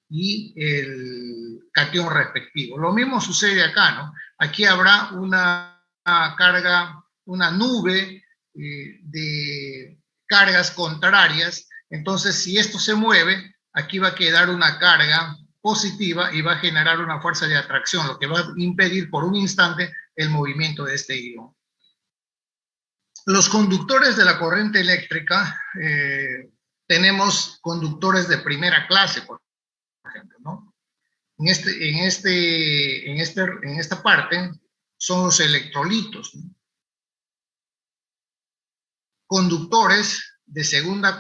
y el catión respectivo. Lo mismo sucede acá, ¿no? Aquí habrá una carga, una nube de cargas contrarias. Entonces, si esto se mueve, aquí va a quedar una carga positiva y va a generar una fuerza de atracción, lo que va a impedir por un instante el movimiento de este ion. Los conductores de la corriente eléctrica, tenemos conductores de primera clase, por ejemplo, ¿no? En esta parte son los electrolitos, ¿no? Conductores de segunda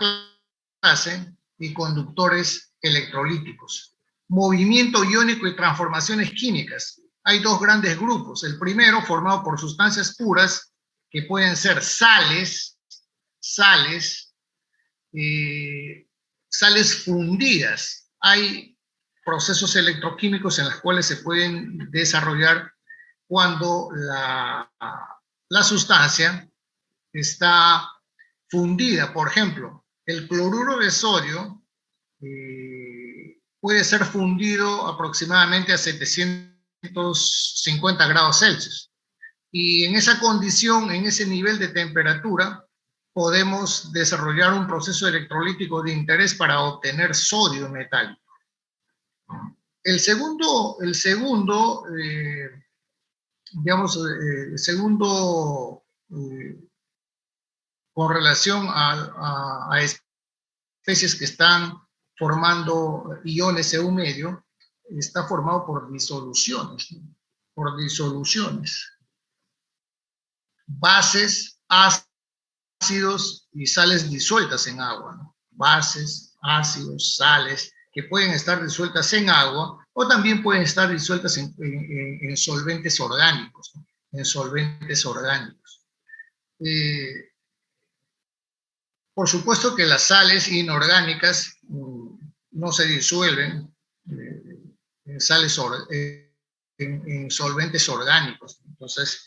clase y conductores electrolíticos. Movimiento iónico y transformaciones químicas. Hay dos grandes grupos. El primero, formado por sustancias puras, que pueden ser sales fundidas. Hay procesos electroquímicos en los cuales se pueden desarrollar cuando la sustancia está fundida. Por ejemplo, el cloruro de sodio puede ser fundido aproximadamente a 750 grados Celsius. Y en esa condición, en ese nivel de temperatura, podemos desarrollar un proceso electrolítico de interés para obtener sodio metálico. El segundo con relación a especies que están formando iones en un medio, está formado por disoluciones, ¿no? Por disoluciones. Bases, ácidos y sales disueltas en agua, ¿no? Bases, ácidos, sales, que pueden estar disueltas en agua o también pueden estar disueltas en solventes orgánicos, ¿no? En solventes orgánicos. Por supuesto que las sales inorgánicas no se disuelven en solventes orgánicos. Entonces,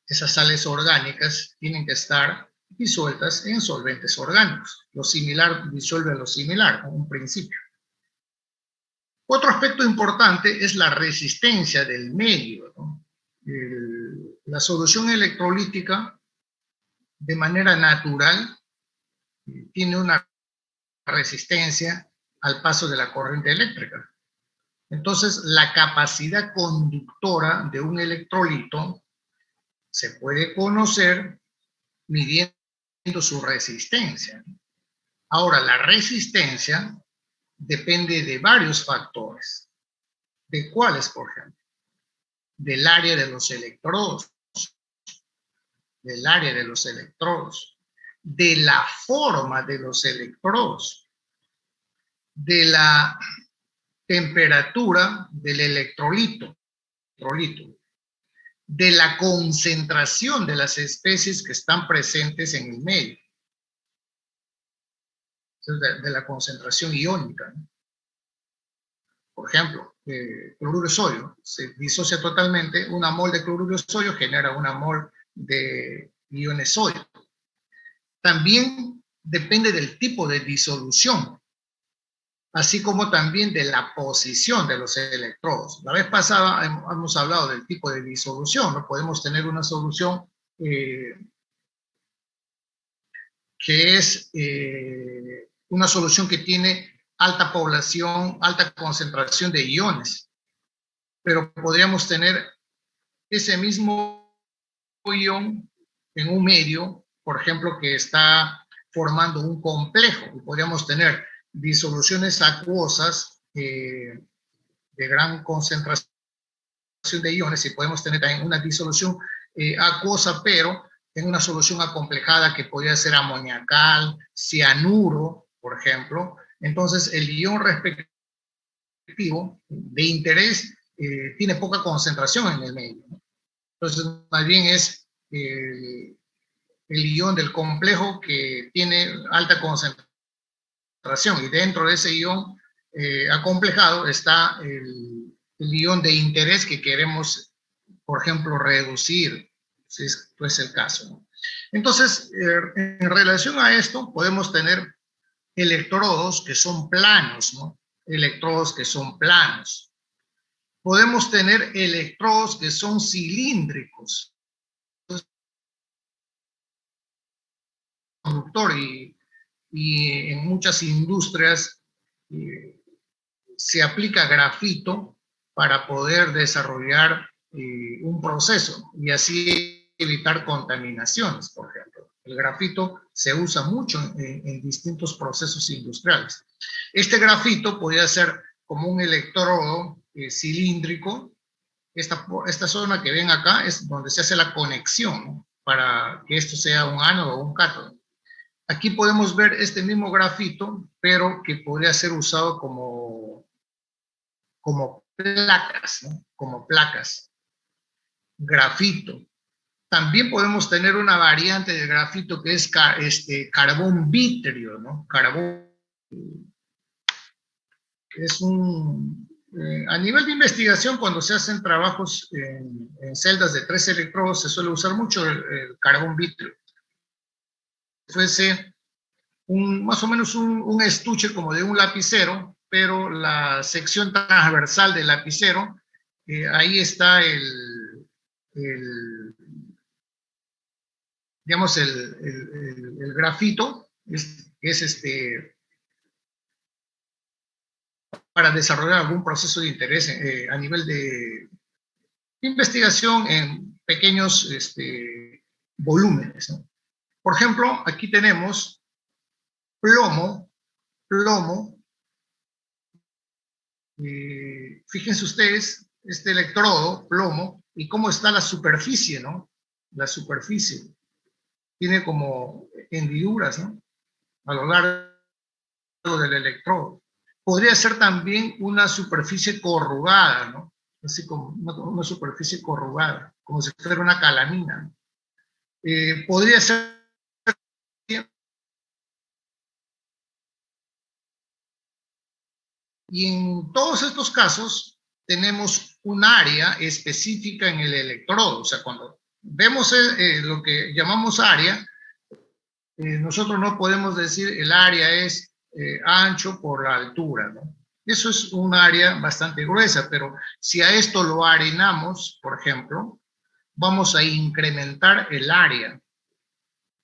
esas sales orgánicas tienen que estar disueltas en solventes orgánicos. Lo similar disuelve lo similar, en un principio. Otro aspecto importante es la resistencia del medio, ¿no? La solución electrolítica, de manera natural, tiene una resistencia al paso de la corriente eléctrica. Entonces, la capacidad conductora de un electrolito se puede conocer midiendo su resistencia. Ahora, la resistencia depende de varios factores. ¿De cuáles, por ejemplo? Del área de los electrodos, del área de los electrodos, de la forma de los electrodos, de la temperatura del electrolito, de la concentración de las especies que están presentes en el medio, de la concentración iónica, ¿no? Por ejemplo, cloruro de sodio se disocia totalmente, una mol de cloruro de sodio genera una mol de iones sodio. También depende del tipo de disolución, así como también de la posición de los electrodos. La vez pasada hemos hablado del tipo de disolución, ¿no? Podemos tener una solución que es una solución que tiene alta población, alta concentración de iones, pero podríamos tener ese mismo ion en un medio, por ejemplo, que está formando un complejo, y podríamos tener disoluciones acuosas de gran concentración de iones, y podemos tener también una disolución acuosa, pero en una solución acomplejada que podría ser amoniacal, cianuro, por ejemplo. Entonces, el ion respectivo de interés tiene poca concentración en el medio, ¿no? Entonces, más bien es el ion del complejo que tiene alta concentración, y dentro de ese ion acomplejado está el ion de interés que queremos, por ejemplo, reducir, si esto es el caso, ¿no? Entonces, en relación a esto, podemos tener electrodos que son planos, ¿no? electrodos que son planos. Podemos tener electrodos que son cilíndricos. Conductor y en muchas industrias se aplica grafito para poder desarrollar un proceso y así evitar contaminaciones, por ejemplo. El grafito se usa mucho en distintos procesos industriales. Este grafito podría ser como un electrodo cilíndrico. Esta zona que ven acá es donde se hace la conexión, ¿no?, para que esto sea un ánodo o un cátodo. Aquí podemos ver este mismo grafito, pero que podría ser usado como placas, ¿no?, como placas. Grafito. También podemos tener una variante de grafito que es carbón vítreo, ¿no? Carbón es a nivel de investigación, cuando se hacen trabajos en celdas de 3 electrodos, se suele usar mucho el carbón vítreo. Fuese más o menos un estuche como de un lapicero, pero la sección transversal del lapicero, ahí está digamos, el grafito, es para desarrollar algún proceso de interés a nivel de investigación en pequeños volúmenes, ¿no? Por ejemplo, aquí tenemos plomo. Fíjense ustedes, este electrodo, plomo, y cómo está la superficie, ¿no? La superficie tiene como hendiduras, ¿no?, a lo largo del electrodo. Podría ser también una superficie corrugada, ¿no? Así como una superficie corrugada, como si fuera una calamina, ¿no? Podría ser. Y en todos estos casos tenemos un área específica en el electrodo. O sea, cuando vemos lo que llamamos área, nosotros no podemos decir el área es ancho por la altura, ¿no? Eso es un área bastante gruesa, pero si a esto lo arenamos, por ejemplo, vamos a incrementar el área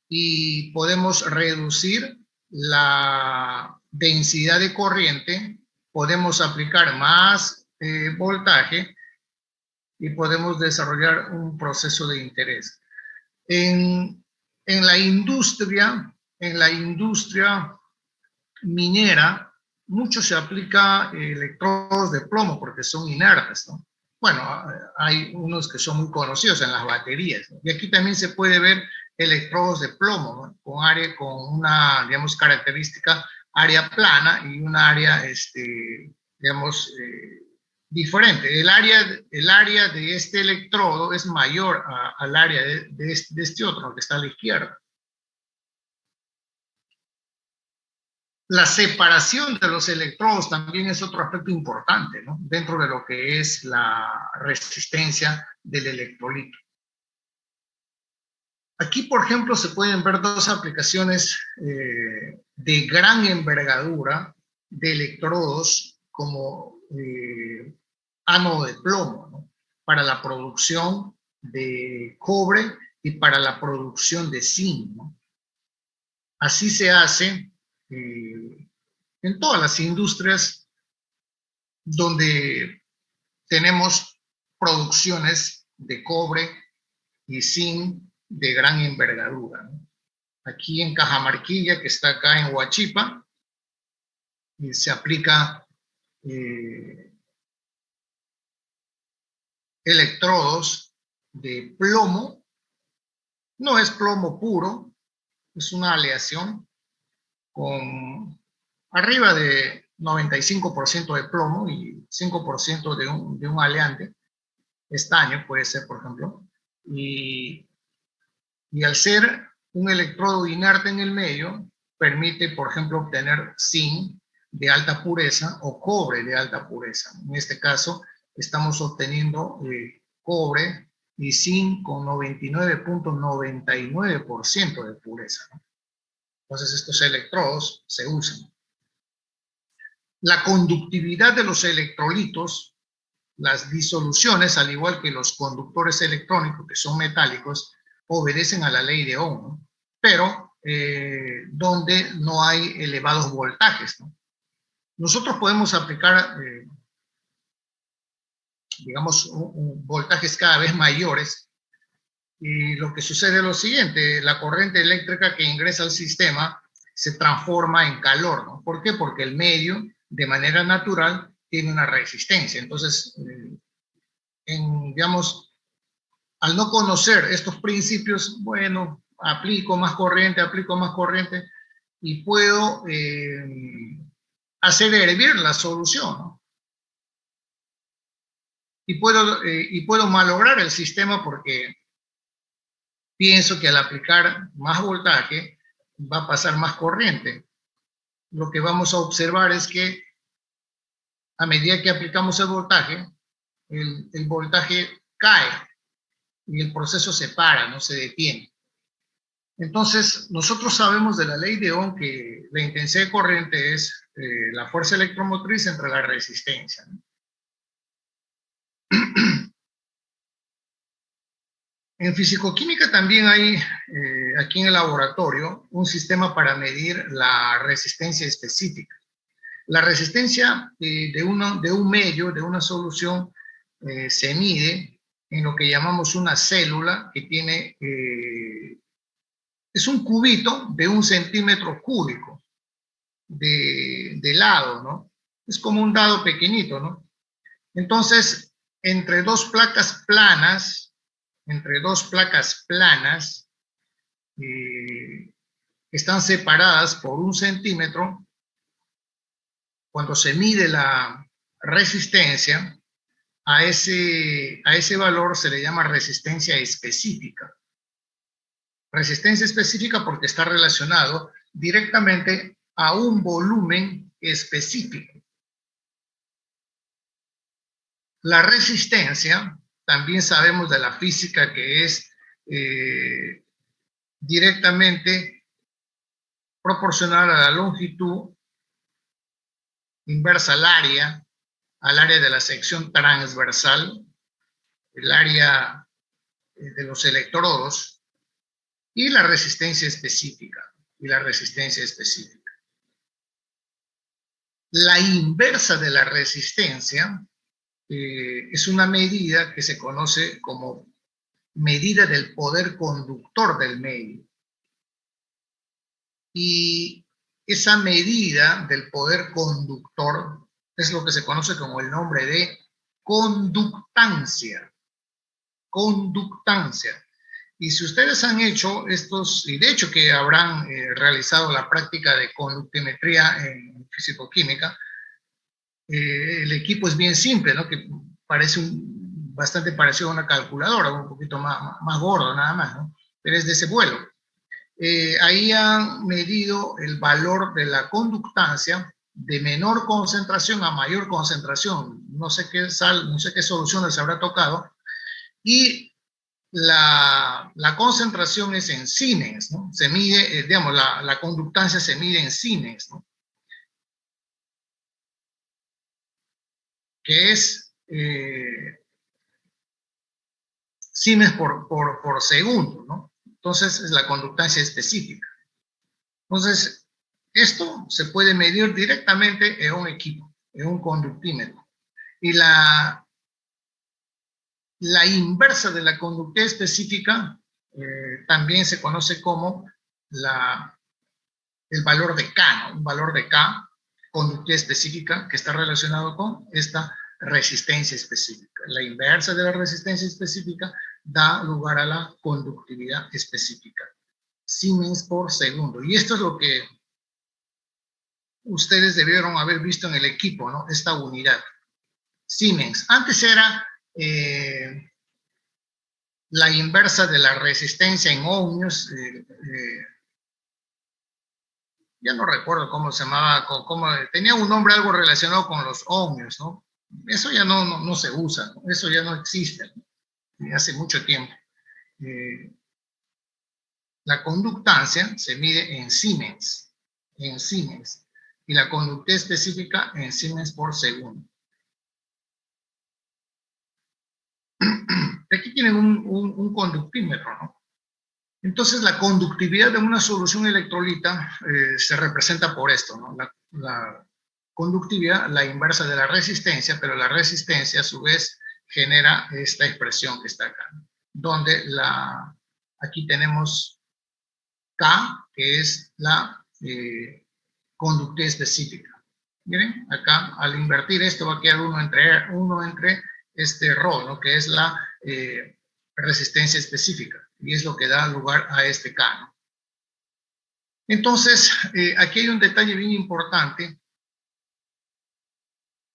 y podemos reducir la densidad de corriente, podemos aplicar más voltaje y podemos desarrollar un proceso de interés. En la industria minera, mucho se aplica electrodos de plomo porque son inertes, ¿no? Bueno, hay unos que son muy conocidos en las baterías, ¿no? Y aquí también se puede ver electrodos de plomo, ¿no?, con una, digamos, característica área plana y un área, digamos, diferente. El área de este electrodo es mayor al área de este otro, que está a la izquierda. La separación de los electrodos también es otro aspecto importante, ¿no?, dentro de lo que es la resistencia del electrolito. Aquí, por ejemplo, se pueden ver dos aplicaciones de gran envergadura de electrodos como ánodo de plomo, ¿no?, para la producción de cobre y para la producción de zinc, ¿no? Así se hace en todas las industrias donde tenemos producciones de cobre y zinc de gran envergadura, ¿no? Aquí en Cajamarquilla, que está acá en Huachipa, se aplica electrodos de plomo. No es plomo puro, es una aleación con arriba de 95% de plomo y 5% de un aleante, estaño puede ser, por ejemplo, y al ser un electrodo inerte en el medio, permite, por ejemplo, obtener zinc de alta pureza o cobre de alta pureza. En este caso, estamos obteniendo cobre y zinc con 99.99% de pureza, ¿no? Entonces, estos electrodos se usan. La conductividad de los electrolitos, las disoluciones, al igual que los conductores electrónicos, que son metálicos, obedecen a la ley de Ohm, ¿no? Pero donde no hay elevados voltajes, ¿no? Nosotros podemos aplicar, digamos, voltajes cada vez mayores, y lo que sucede es lo siguiente: la corriente eléctrica que ingresa al sistema se transforma en calor, ¿no? ¿Por qué? Porque el medio, de manera natural, tiene una resistencia. Entonces, digamos, al no conocer estos principios, bueno, aplico más corriente y puedo hacer hervir la solución, ¿no? Y puedo malograr el sistema porque pienso que al aplicar más voltaje va a pasar más corriente. Lo que vamos a observar es que a medida que aplicamos el voltaje, el voltaje cae y el proceso se para, no se detiene. Entonces, nosotros sabemos de la ley de Ohm que la intensidad de corriente es la fuerza electromotriz entre la resistencia, ¿no? En fisicoquímica también hay, aquí en el laboratorio, un sistema para medir la resistencia específica. La resistencia de un medio, de una solución, se mide en lo que llamamos una célula, que tiene, es un cubito de 1 centímetro cúbico de lado, ¿no? Es como un dado pequeñito, ¿no? Entonces, entre dos placas planas, están separadas por 1 centímetro. Cuando se mide la resistencia, a ese valor se le llama resistencia específica. Resistencia específica porque está relacionado directamente a un volumen específico. La resistencia, también sabemos de la física que es directamente proporcional a la longitud inversa al área de la sección transversal, el área de los electrodos, y la resistencia específica. La inversa de la resistencia es una medida que se conoce como medida del poder conductor del medio. Y esa medida del poder conductor es lo que se conoce como el nombre de conductancia. Conductancia. Y si ustedes han hecho estos, y de hecho que habrán realizado la práctica de conductimetría en fisicoquímica, el equipo es bien simple, ¿no? Que parece bastante parecido a una calculadora, un poquito más gordo nada más, ¿no? Pero es de ese vuelo. Ahí han medido el valor de la conductancia de menor concentración a mayor concentración. No sé qué soluciones habrá tocado. Y la concentración es en Siemens, ¿no? Se mide, digamos, la conductancia se mide en Siemens, ¿no? Que es Siemens por segundo, ¿no? Entonces es la conductancia específica. Entonces, esto se puede medir directamente en un equipo, en un conductímetro. Y la inversa de la conductividad específica también se conoce como el valor de K, ¿no? Un valor de K, conductividad específica, que está relacionado con esta resistencia específica. La inversa de la resistencia específica da lugar a la conductividad específica. Siemens por segundo. Y esto es lo que ustedes debieron haber visto en el equipo, ¿no? Esta unidad. Siemens. Antes era la inversa de la resistencia en ohmios. Ya no recuerdo cómo se llamaba, tenía un nombre algo relacionado con los ohmios, ¿no? Eso ya no se usa, ¿no? Eso ya no existe, ¿no? Hace mucho tiempo. La conductancia se mide en Siemens, y la conductividad específica en Siemens por segundo. Aquí tienen un conductímetro, ¿no? Entonces, la conductividad de una solución electrolita se representa por esto, ¿no? La conductividad, la inversa de la resistencia, pero la resistencia a su vez genera esta expresión que está acá, ¿no? Donde aquí tenemos K, que es la conductividad específica. Miren, acá al invertir esto va a quedar uno entre este ρ, ¿no? Que es la resistencia específica, y es lo que da lugar a este K, ¿no? Entonces, aquí hay un detalle bien importante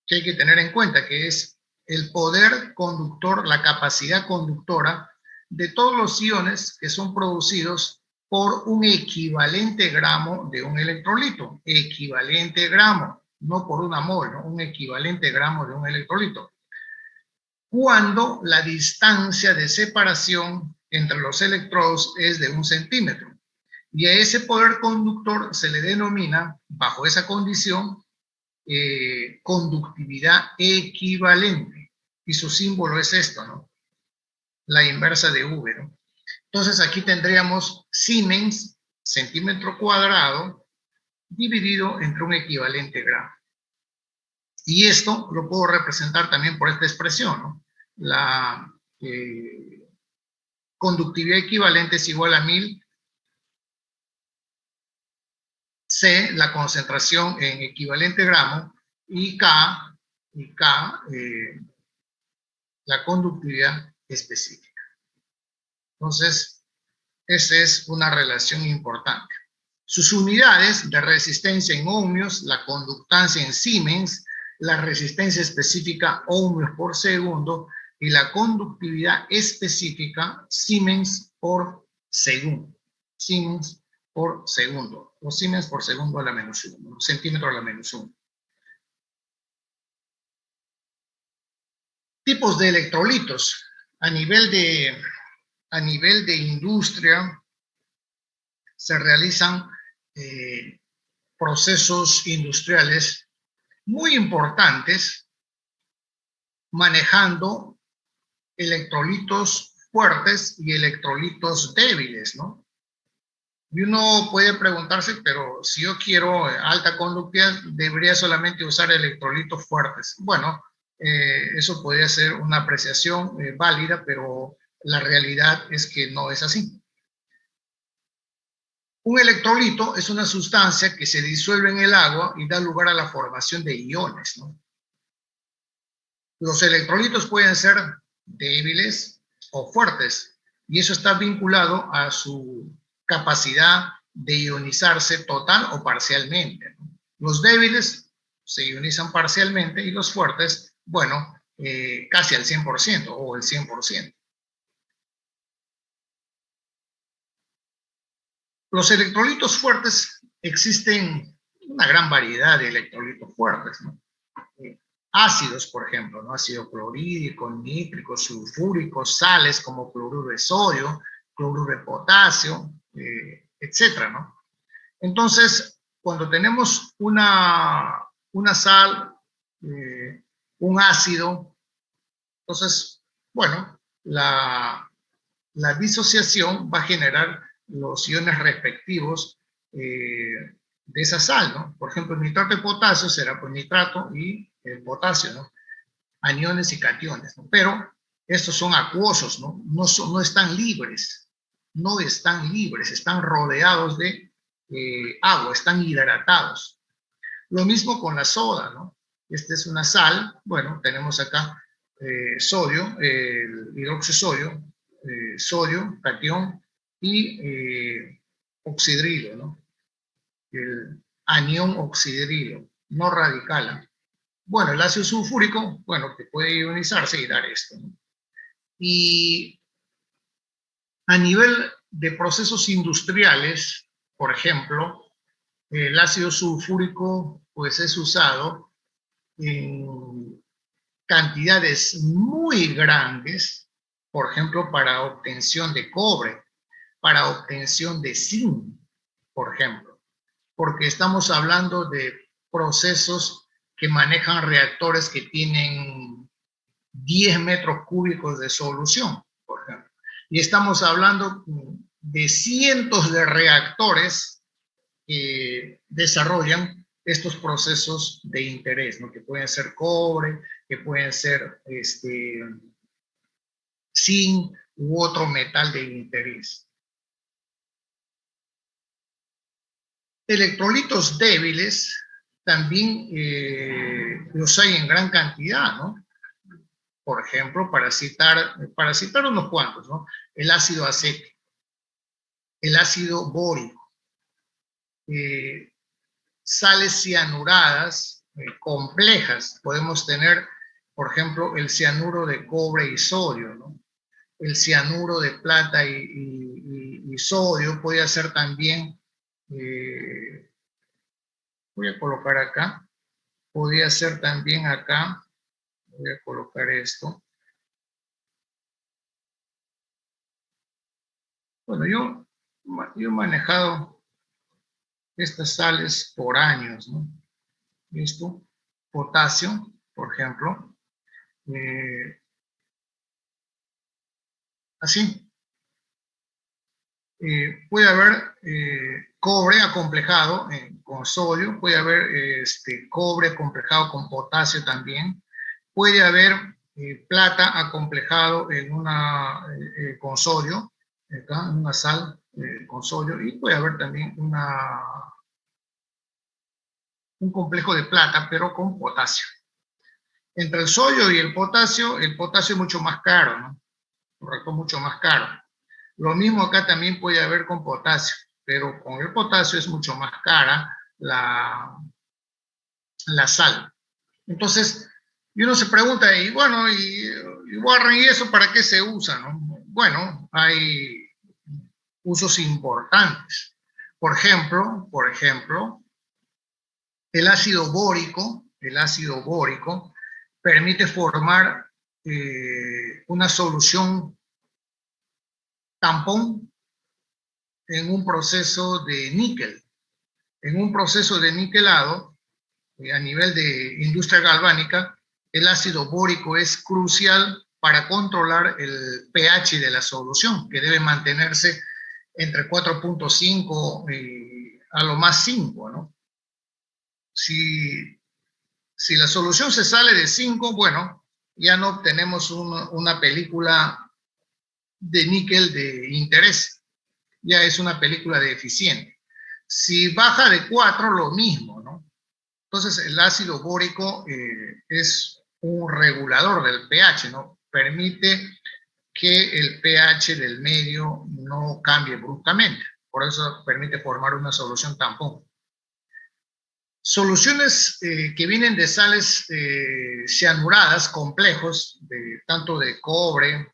que hay que tener en cuenta, que es el poder conductor, la capacidad conductora de todos los iones que son producidos por un equivalente gramo de un electrolito. Equivalente gramo, no por una mol, ¿no? Un equivalente gramo de un electrolito. Cuando la distancia de separación entre los electrodos es de 1 centímetro. Y a ese poder conductor se le denomina, bajo esa condición, conductividad equivalente. Y su símbolo es esto, ¿no? La inversa de V, ¿no? Entonces aquí tendríamos Siemens, centímetro cuadrado, dividido entre un equivalente gramo. Y esto lo puedo representar también por esta expresión, ¿no? La conductividad equivalente es igual a 1000 C, la concentración en equivalente gramo, y K, la conductividad específica. Entonces, esa es una relación importante. Sus unidades de resistencia en ohmios, la conductancia en Siemens, la resistencia específica ohmios por segundo y la conductividad específica Siemens por segundo. Siemens por segundo, o Siemens por segundo a la menos 1, centímetro a la menos 1. Tipos de electrolitos. A nivel de industria se realizan procesos industriales muy importantes manejando electrolitos fuertes y electrolitos débiles, ¿no? Y uno puede preguntarse, pero si yo quiero alta conductividad, ¿debería solamente usar electrolitos fuertes? Bueno, eso podría ser una apreciación válida, pero la realidad es que no es así. Un electrolito es una sustancia que se disuelve en el agua y da lugar a la formación de iones, ¿no? Los electrolitos pueden ser débiles o fuertes, y eso está vinculado a su capacidad de ionizarse total o parcialmente, ¿no? Los débiles se ionizan parcialmente y los fuertes, bueno, casi al 100% o el 100%. Los electrolitos fuertes, existen una gran variedad de electrolitos fuertes, ¿no? Ácidos, por ejemplo, ¿no? Ácido clorhídrico, nítrico, sulfúrico, sales como cloruro de sodio, cloruro de potasio, etcétera, ¿no? Entonces, cuando tenemos una sal, un ácido, entonces, bueno, la disociación va a generar los iones respectivos de esa sal, ¿no? Por ejemplo, el nitrato de potasio será pues nitrato y el potasio, ¿no? Aniones y cationes, ¿no? Pero estos son acuosos, ¿no? No están libres, no están libres, están rodeados de agua, están hidratados. Lo mismo con la soda, ¿no? Esta es una sal, bueno, tenemos acá sodio, el hidroxisodio, sodio, catión y oxidrilo, ¿no? El anión oxidrilo, no radical. Bueno, el ácido sulfúrico, bueno, que puede ionizarse y dar esto, ¿no? Y a nivel de procesos industriales, por ejemplo, el ácido sulfúrico pues es usado en cantidades muy grandes, por ejemplo, para obtención de cobre, para obtención de zinc, por ejemplo, porque estamos hablando de procesos que manejan reactores que tienen 10 metros cúbicos de solución, por ejemplo. Y estamos hablando de cientos de reactores que desarrollan estos procesos de interés, ¿no? Que pueden ser cobre, que pueden ser zinc u otro metal de interés. Electrolitos débiles también los hay en gran cantidad, ¿no? Por ejemplo, para citar unos cuantos, ¿no? El ácido acético, el ácido bórico, sales cianuradas complejas. Podemos tener, por ejemplo, el cianuro de cobre y sodio, ¿no? El cianuro de plata y sodio puede ser también, voy a colocar acá, podría ser también acá, voy a colocar esto. Bueno, yo he manejado estas sales por años, ¿no? Esto, potasio, por ejemplo, así. Puede haber cobre acomplejado con sodio, puede haber cobre acomplejado con potasio también, puede haber plata acomplejado en con sodio, acá, una sal con sodio, y puede haber también un complejo de plata, pero con potasio. Entre el sodio y el potasio es mucho más caro, ¿no? Correcto, mucho más caro. Lo mismo acá también puede haber con potasio, pero con el potasio es mucho más cara la sal. Entonces, y uno se pregunta, y bueno, y Warren, ¿y eso para qué se usa? ¿No? Bueno, hay usos importantes. Por ejemplo, el ácido bórico permite formar una solución tampón en un proceso de níquel. En un proceso de niquelado, a nivel de industria galvánica, el ácido bórico es crucial para controlar el pH de la solución, que debe mantenerse entre 4.5 y a lo más 5, ¿no? Si la solución se sale de 5, bueno, ya no obtenemos una película de níquel de interés, ya es una película deficiente. Si baja de 4, lo mismo, ¿no? Entonces, el ácido bórico es un regulador del pH, ¿no? Permite que el pH del medio no cambie bruscamente. Por eso permite formar una solución tampón. Soluciones que vienen de sales cianuradas, complejos, tanto de cobre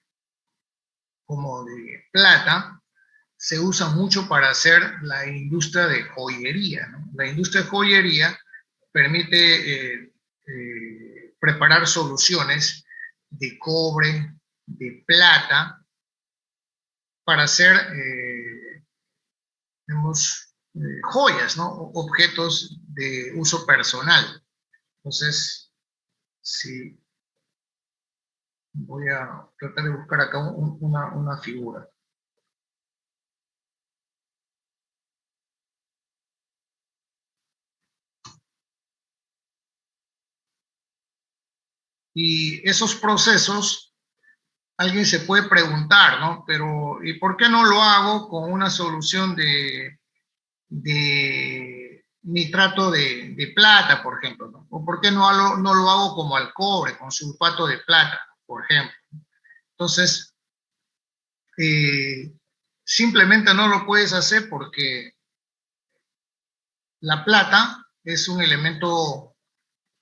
como de plata, se usan mucho para hacer la industria de joyería, ¿no? La industria de joyería permite preparar soluciones de cobre, de plata, para hacer joyas, ¿no? Objetos de uso personal. Entonces, sí, voy a tratar de buscar acá una figura. Y esos procesos, alguien se puede preguntar, ¿no? Pero, ¿y por qué no lo hago con una solución de nitrato de plata, por ejemplo, ¿no? ¿O por qué no lo hago como al cobre, con sulfato de plata, por ejemplo? Entonces, simplemente no lo puedes hacer porque la plata es un elemento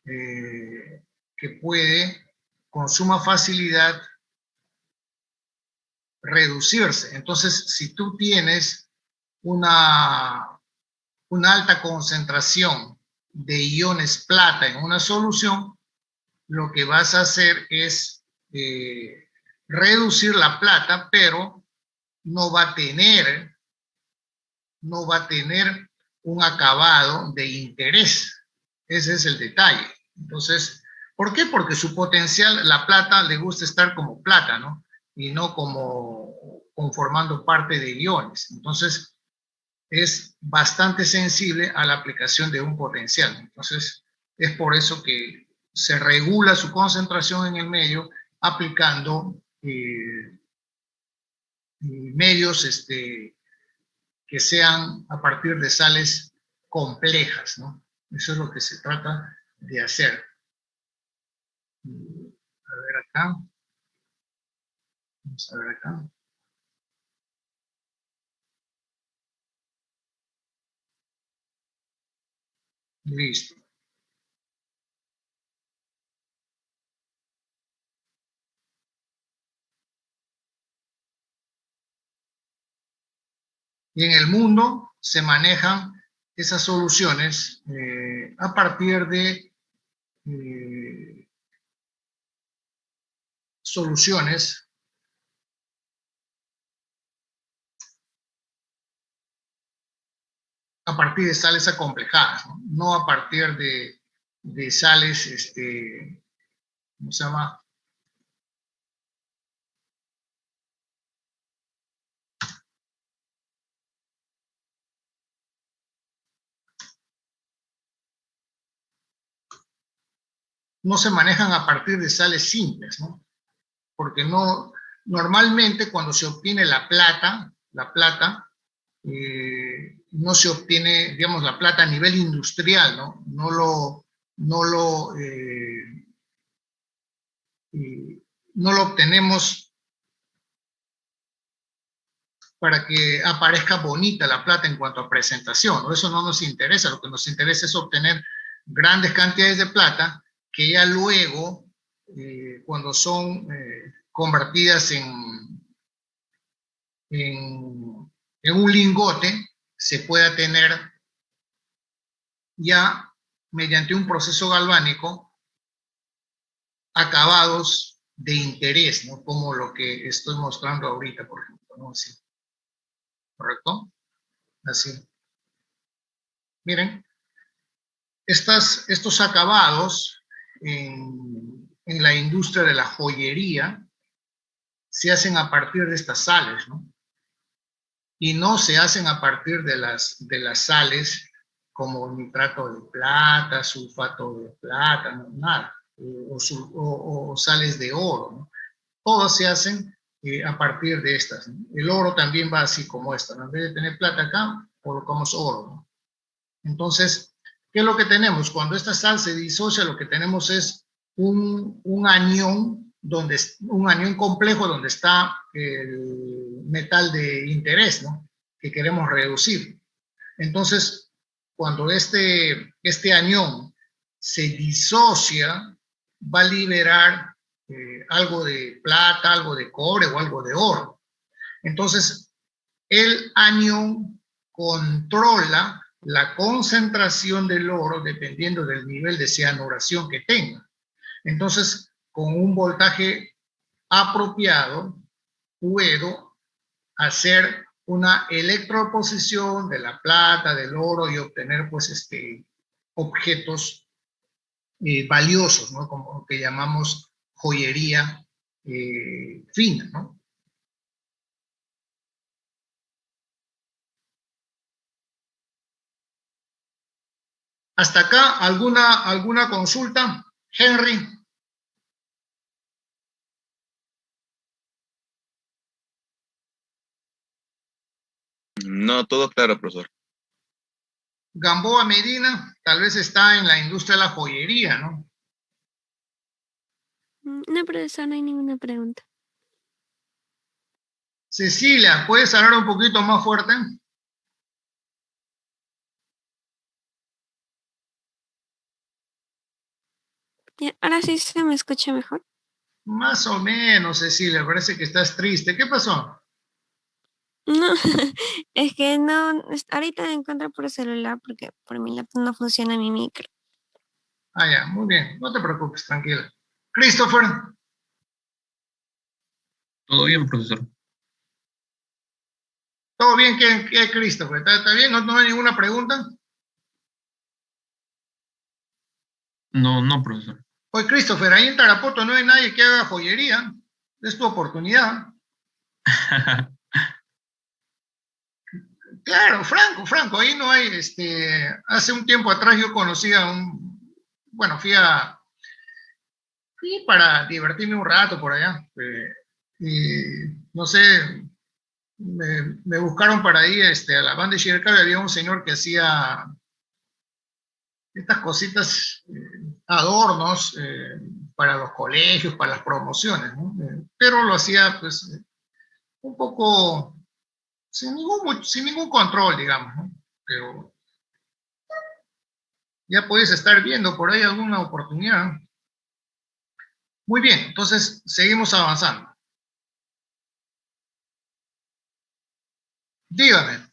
que puede, con suma facilidad, reducirse. Entonces, si tú tienes una alta concentración de iones plata en una solución, lo que vas a hacer es reducir la plata, pero no va a tener un acabado de interés. Ese es el detalle. Entonces, ¿por qué? Porque su potencial, la plata, le gusta estar como plata, ¿no? Y no como conformando parte de iones. Entonces, es bastante sensible a la aplicación de un potencial. Entonces, es por eso que se regula su concentración en el medio aplicando medios que sean a partir de sales complejas, ¿no? Eso es lo que se trata de hacer. A ver acá. Vamos a ver acá. Listo. Y en el mundo se manejan esas soluciones a partir de soluciones a partir de sales acomplejadas, ¿no? No a partir de sales, ¿cómo se llama? No se manejan a partir de sales simples, ¿no? Porque no, normalmente cuando se obtiene la plata no se obtiene, digamos, la plata a nivel industrial, ¿no? No lo obtenemos para que aparezca bonita la plata en cuanto a presentación, ¿no? Eso no nos interesa, lo que nos interesa es obtener grandes cantidades de plata que ya luego, cuando son convertidas en un lingote, se pueda tener ya mediante un proceso galvánico acabados de interés, ¿no? Como lo que estoy mostrando ahorita, por ejemplo, ¿no? Así, ¿correcto? Así. Miren, estos acabados en la industria de la joyería se hacen a partir de estas sales, ¿no? Y no se hacen a partir de las sales como nitrato de plata, sulfato de plata, no, nada, o sales de oro, ¿no? Todas se hacen a partir de estas, ¿no? El oro también va así como esta, ¿no? En vez de tener plata acá, colocamos oro, ¿no? Entonces, ¿qué es lo que tenemos? Cuando esta sal se disocia, lo que tenemos es un anión, un anión complejo donde está el metal de interés, ¿no? Que queremos reducir. Entonces, cuando este anión se disocia, va a liberar algo de plata, algo de cobre o algo de oro. Entonces, el anión controla la concentración del oro dependiendo del nivel de cianuración que tenga. Entonces, con un voltaje apropiado, puedo hacer una electroposición de la plata, del oro y obtener pues objetos valiosos, ¿no? Como que llamamos joyería fina, ¿no? Hasta acá, ¿alguna consulta? Henry. No, todo claro, profesor. Gamboa Medina, tal vez está en la industria de la joyería, ¿no? No, profesor, no hay ninguna pregunta. Cecilia, ¿puedes hablar un poquito más fuerte? Ya, ahora sí se me escucha mejor. Más o menos, Cecilia, parece que estás triste. ¿Qué pasó? No, es que no, ahorita me encuentro por celular porque por mi laptop no funciona mi micro. Ah, ya, muy bien. No te preocupes, tranquila. Christopher, Todo bien, profesor. ¿todo bien? ¿Qué Christopher? ¿Está bien? ¿No hay ninguna pregunta? No, no, profesor. Oye, Christopher, ahí en Tarapoto no hay nadie que haga joyería. Es tu oportunidad. Claro, Franco, ahí no hay, hace un tiempo atrás yo conocí a bueno, fui para divertirme un rato por allá, y no sé, me buscaron para ir, a la banda de Chiricahua, había un señor que hacía estas cositas, adornos, para los colegios, para las promociones, ¿no? Pero lo hacía, pues, un poco sin ningún control, digamos, ¿no? Pero ya puedes estar viendo por ahí alguna oportunidad. Muy bien, entonces seguimos avanzando. Dígame.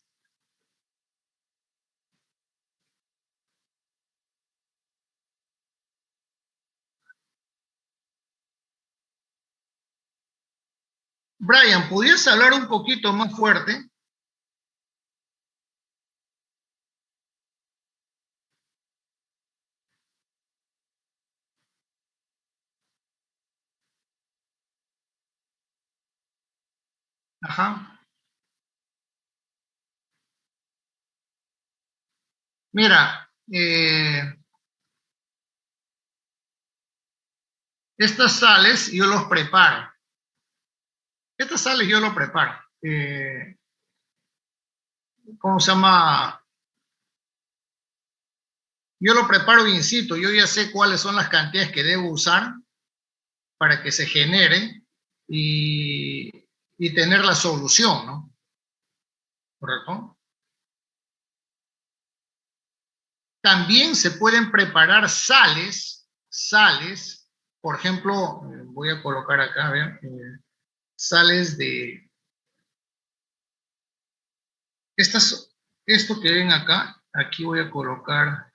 Brian, ¿podrías hablar un poquito más fuerte? Ajá. Mira, estas sales yo los preparo. Estas sales yo los preparo. ¿Cómo se llama? Yo lo preparo in situ. Yo ya sé cuáles son las cantidades que debo usar para que se genere y, y tener la solución, ¿no? ¿Correcto? También se pueden preparar sales, por ejemplo, voy a colocar acá, vean, sales de esto que ven acá, aquí voy a colocar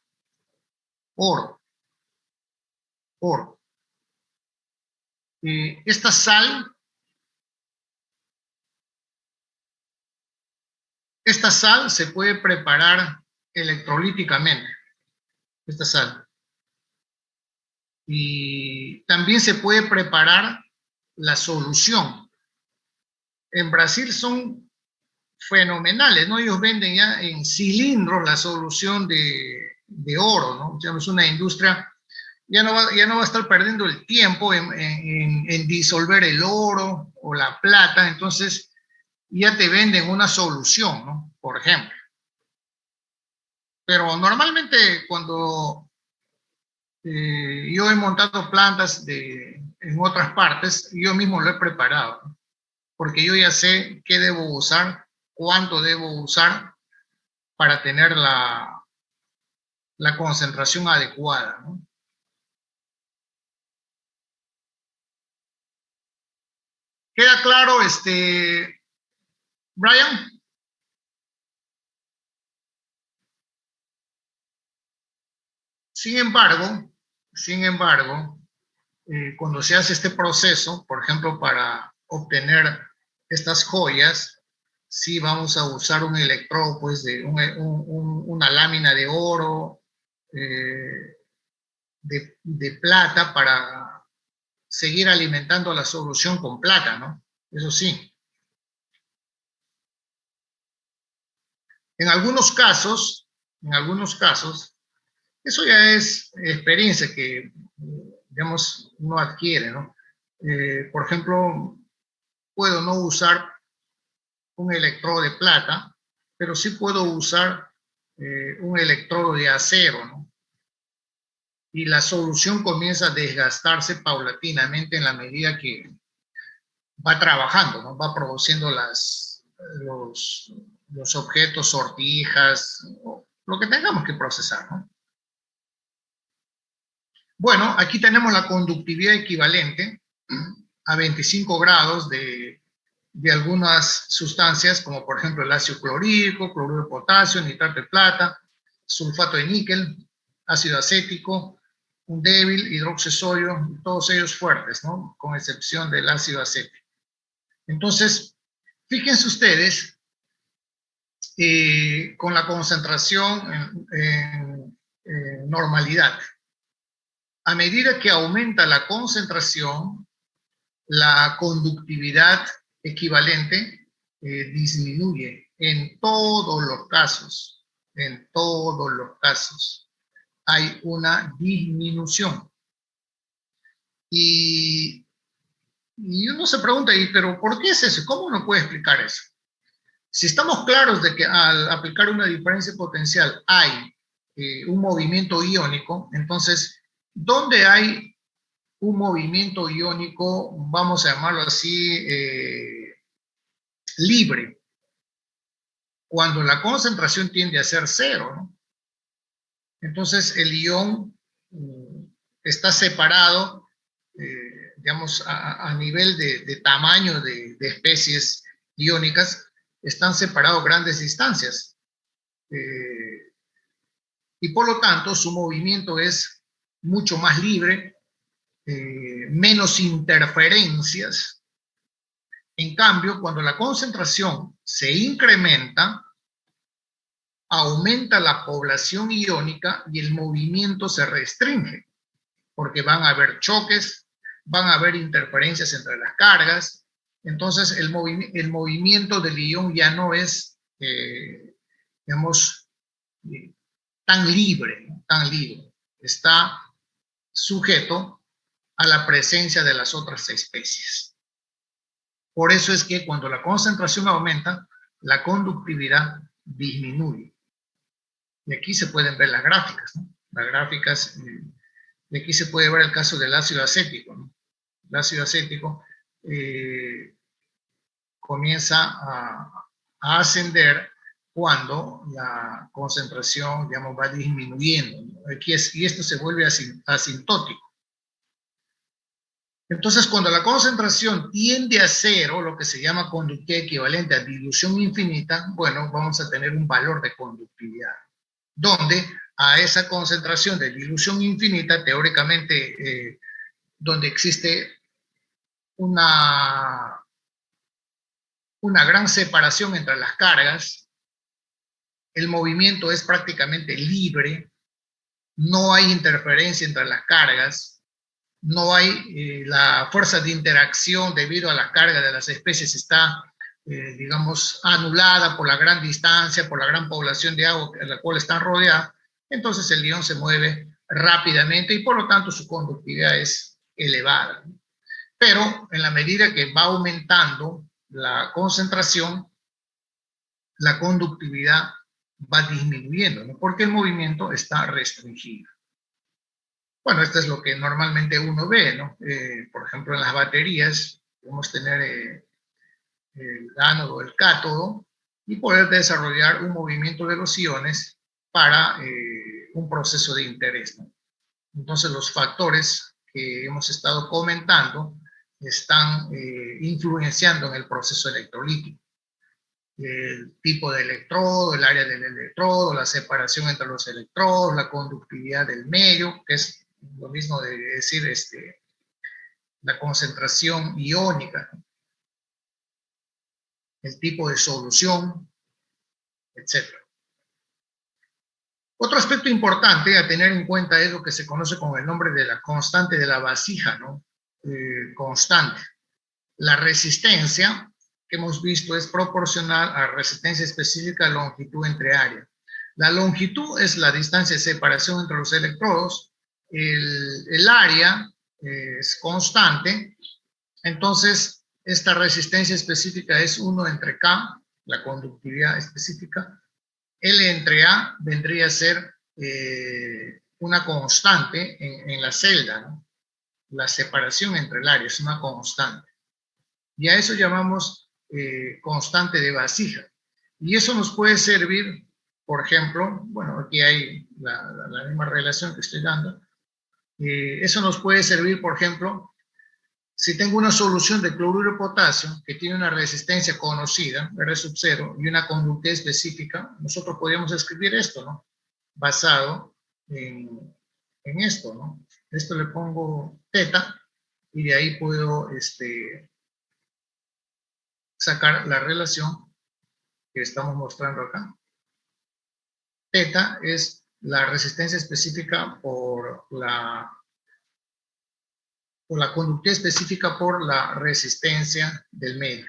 oro, oro. Esta sal se puede preparar electrolíticamente, esta sal. Y también se puede preparar la solución. En Brasil son fenomenales, ¿no? Ellos venden ya en cilindros la solución de oro, ¿no? Digamos, una industria ya no va a estar perdiendo el tiempo en disolver el oro o la plata, entonces ya te venden una solución, ¿no? Por ejemplo. Pero normalmente cuando yo he montado plantas en otras partes, yo mismo lo he preparado, ¿no? Porque yo ya sé qué debo usar, cuánto debo usar para tener la concentración adecuada, ¿no? ¿Queda claro, Brian? Sin embargo, sin embargo, cuando se hace este proceso, por ejemplo, para obtener estas joyas, sí vamos a usar un electrodo, pues, una lámina de oro, de plata para seguir alimentando la solución con plata, ¿no? Eso sí. En algunos casos, en algunos casos, eso ya es experiencia que, digamos, uno adquiere, ¿no? Por ejemplo, puedo no usar un electrodo de plata, pero sí puedo usar un electrodo de acero, ¿no? Y la solución comienza a desgastarse paulatinamente en la medida que va trabajando, ¿no? Va produciendo los objetos, sortijas, lo que tengamos que procesar, ¿no? Bueno, aquí tenemos la conductividad equivalente a 25 grados de algunas sustancias, como por ejemplo el ácido clorhídrico, cloruro de potasio, nitrato de plata, sulfato de níquel, ácido acético, un débil, hidróxido de sodio, todos ellos fuertes, ¿no? Con excepción del ácido acético. Entonces, fíjense ustedes, con la concentración en normalidad. A medida que aumenta la concentración, la conductividad equivalente disminuye en todos los casos. En todos los casos hay una disminución. Y uno se pregunta, pero ¿por qué es eso? ¿Cómo uno puede explicar eso? Si estamos claros de que al aplicar una diferencia potencial hay un movimiento iónico, entonces, ¿dónde hay un movimiento iónico, vamos a llamarlo así, libre? Cuando la concentración tiende a ser cero, ¿no? Entonces, el ión está separado, digamos, a nivel de tamaño de especies iónicas, están separados grandes distancias. Y por lo tanto, su movimiento es mucho más libre, menos interferencias. En cambio, cuando la concentración se incrementa, aumenta la población iónica y el movimiento se restringe, porque van a haber choques, van a haber interferencias entre las cargas. Entonces, el movimiento del ión ya no es, digamos, tan libre, ¿no? Tan libre. Está sujeto a la presencia de las otras especies. Por eso es que cuando la concentración aumenta, la conductividad disminuye. Y aquí se pueden ver las gráficas, ¿no? Las gráficas, de aquí se puede ver el caso del ácido acético, ¿no? El ácido acético comienza a ascender cuando la concentración, digamos, va disminuyendo, ¿no? Y esto se vuelve asintótico. Entonces, cuando la concentración tiende a cero, lo que se llama conductividad equivalente a dilución infinita, bueno, vamos a tener un valor de conductividad, donde a esa concentración de dilución infinita, teóricamente, donde existe una gran separación entre las cargas, el movimiento es prácticamente libre, no hay interferencia entre las cargas, no hay la fuerza de interacción debido a la carga de las especies está, digamos, anulada por la gran distancia, por la gran población de agua en la cual están rodeadas. Entonces el ión se mueve rápidamente y por lo tanto su conductividad es elevada. Pero en la medida que va aumentando la concentración, la conductividad va disminuyendo, ¿no? Porque el movimiento está restringido. Bueno, esto es lo que normalmente uno ve, ¿no? Por ejemplo, en las baterías podemos tener el ánodo, el cátodo, y poder desarrollar un movimiento de los iones para un proceso de interés, ¿no? Entonces, los factores que hemos estado comentando están influenciando en el proceso electrolítico. El tipo de electrodo, el área del electrodo, la separación entre los electrodos, la conductividad del medio, que es lo mismo de decir la concentración iónica, el tipo de solución, etc. Otro aspecto importante a tener en cuenta es lo que se conoce con el nombre de la constante de la vasija, ¿no? Constante. La resistencia que hemos visto es proporcional a la resistencia específica de longitud entre área. La longitud es la distancia de separación entre los electrodos, el área es constante, entonces esta resistencia específica es 1 entre K, la conductividad específica. L entre A vendría a ser una constante en la celda, ¿no? La separación entre el área es una constante. Y a eso llamamos constante de vasija. Y eso nos puede servir, por ejemplo, bueno, aquí hay la misma relación que estoy dando. Eso nos puede servir, por ejemplo, si tengo una solución de cloruro de potasio que tiene una resistencia conocida, R sub 0, y una conductividad específica, nosotros podríamos escribir esto, ¿no? Basado en esto, ¿no? Esto le pongo teta y de ahí puedo sacar la relación que estamos mostrando acá. Teta es la resistencia específica por la o la conductividad específica por la resistencia del medio.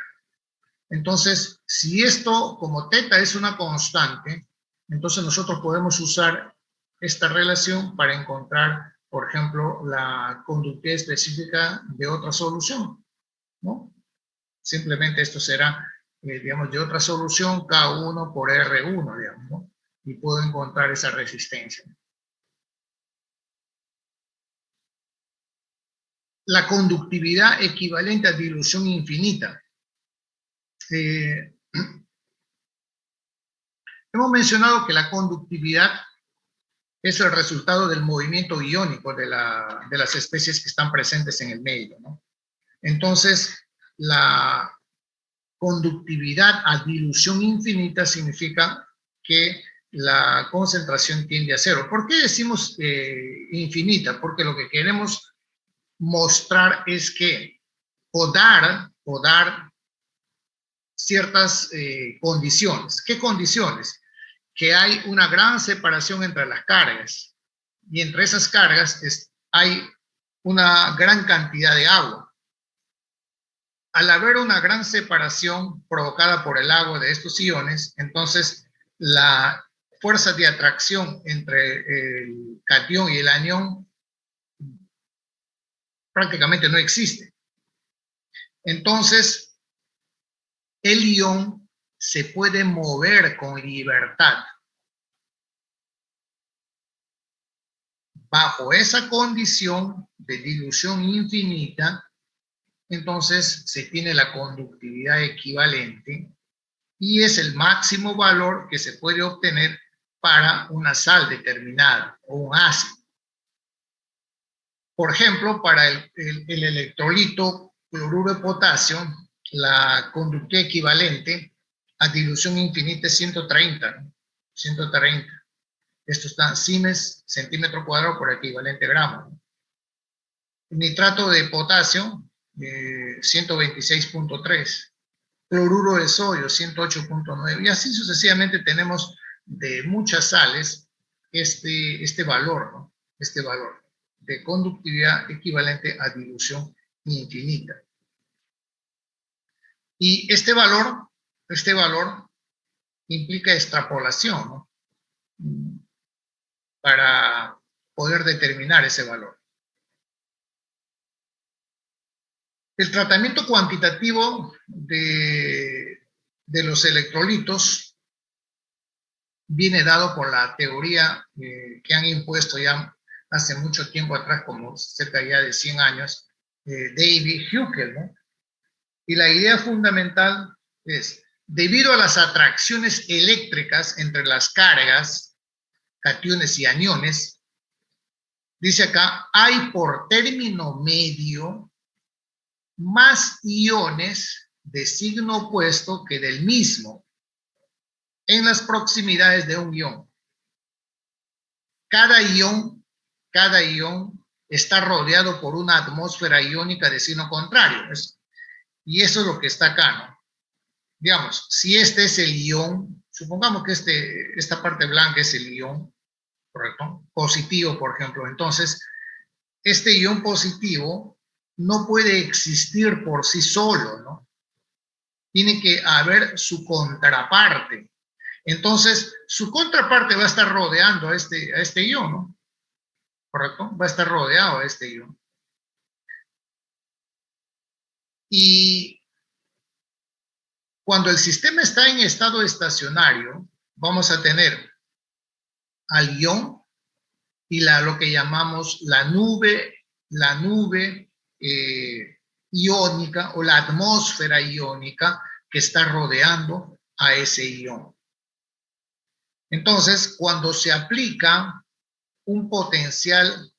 Entonces, si esto como teta es una constante, entonces nosotros podemos usar esta relación para encontrar, por ejemplo, la conductividad específica de otra solución, ¿no? Simplemente esto será, digamos, de otra solución K1 por R1, digamos, ¿no? Y puedo encontrar esa resistencia. La conductividad equivalente a dilución infinita. Hemos mencionado que la conductividad es el resultado del movimiento iónico de las especies que están presentes en el medio, ¿no? Entonces, la conductividad a dilución infinita significa que la concentración tiende a cero. ¿Por qué decimos infinita? Porque lo que queremos mostrar es que o dar ciertas condiciones. ¿Qué condiciones? Que hay una gran separación entre las cargas y entre esas cargas hay una gran cantidad de agua. Al haber una gran separación provocada por el agua de estos iones, entonces la fuerza de atracción entre el catión y el anión prácticamente no existe. Entonces, el ion se puede mover con libertad. Bajo esa condición de dilución infinita, entonces se tiene la conductividad equivalente y es el máximo valor que se puede obtener para una sal determinada o un ácido. Por ejemplo, para el electrolito cloruro de potasio, la conductividad equivalente a dilución infinita es 130, ¿no? 130. Esto está Siemens centímetro cuadrado por equivalente gramo. El nitrato de potasio, 126.3. Cloruro de sodio, 108.9. Y así sucesivamente tenemos de muchas sales este valor, ¿no? Este valor de conductividad equivalente a dilución infinita. Y este valor implica extrapolación, ¿no? Para poder determinar ese valor. El tratamiento cuantitativo de los electrolitos viene dado por la teoría que han impuesto ya hace mucho tiempo atrás, como cerca ya de 100 años, David Huckel, ¿no? Y la idea fundamental es, debido a las atracciones eléctricas entre las cargas, cationes y aniones, dice acá, hay por término medio más iones de signo opuesto que del mismo en las proximidades de un ion. Cada ion está rodeado por una atmósfera iónica de signo contrario. Y eso es lo que está acá, ¿no? Digamos, si este es el ion, supongamos que esta parte blanca es el ion, ¿correcto? Positivo, por ejemplo. Entonces, este ion positivo no puede existir por sí solo, ¿no? Tiene que haber su contraparte. Entonces, su contraparte va a estar rodeando a este ion, ¿no? ¿Correcto? Va a estar rodeado a este ion. Y cuando el sistema está en estado estacionario, vamos a tener al ion y lo que llamamos la nube iónica o la atmósfera iónica que está rodeando a ese ion. Entonces, cuando se aplica un potencial,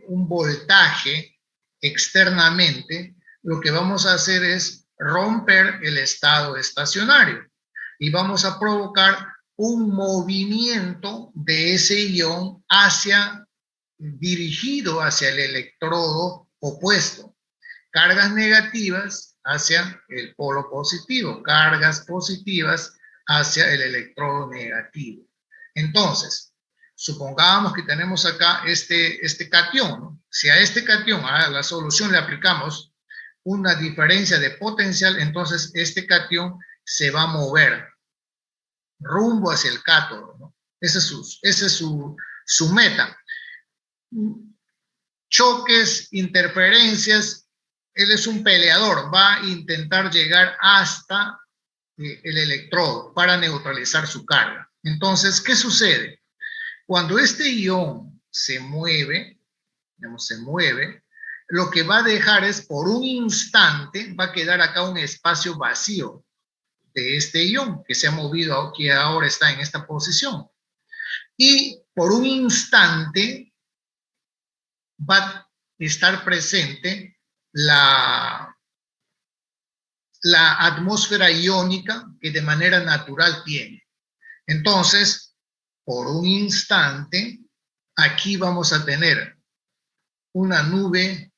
un voltaje externamente, lo que vamos a hacer es romper el estado estacionario y vamos a provocar un movimiento de ese ion dirigido hacia el electrodo opuesto. Cargas negativas hacia el polo positivo, cargas positivas hacia el electrodo negativo. Entonces, supongamos que tenemos acá este catión, ¿no? Si a este catión, a la solución le aplicamos una diferencia de potencial, entonces este catión se va a mover rumbo hacia el cátodo, ¿no? Ese es su meta. Choques, interferencias, él es un peleador, va a intentar llegar hasta el electrodo para neutralizar su carga. Entonces, ¿qué sucede? Cuando este ion se mueve, digamos, lo que va a dejar es, por un instante, va a quedar acá un espacio vacío de este ion que se ha movido, que ahora está en esta posición. Y por un instante va a estar presente la atmósfera iónica que de manera natural tiene. Entonces, por un instante, aquí vamos a tener una nube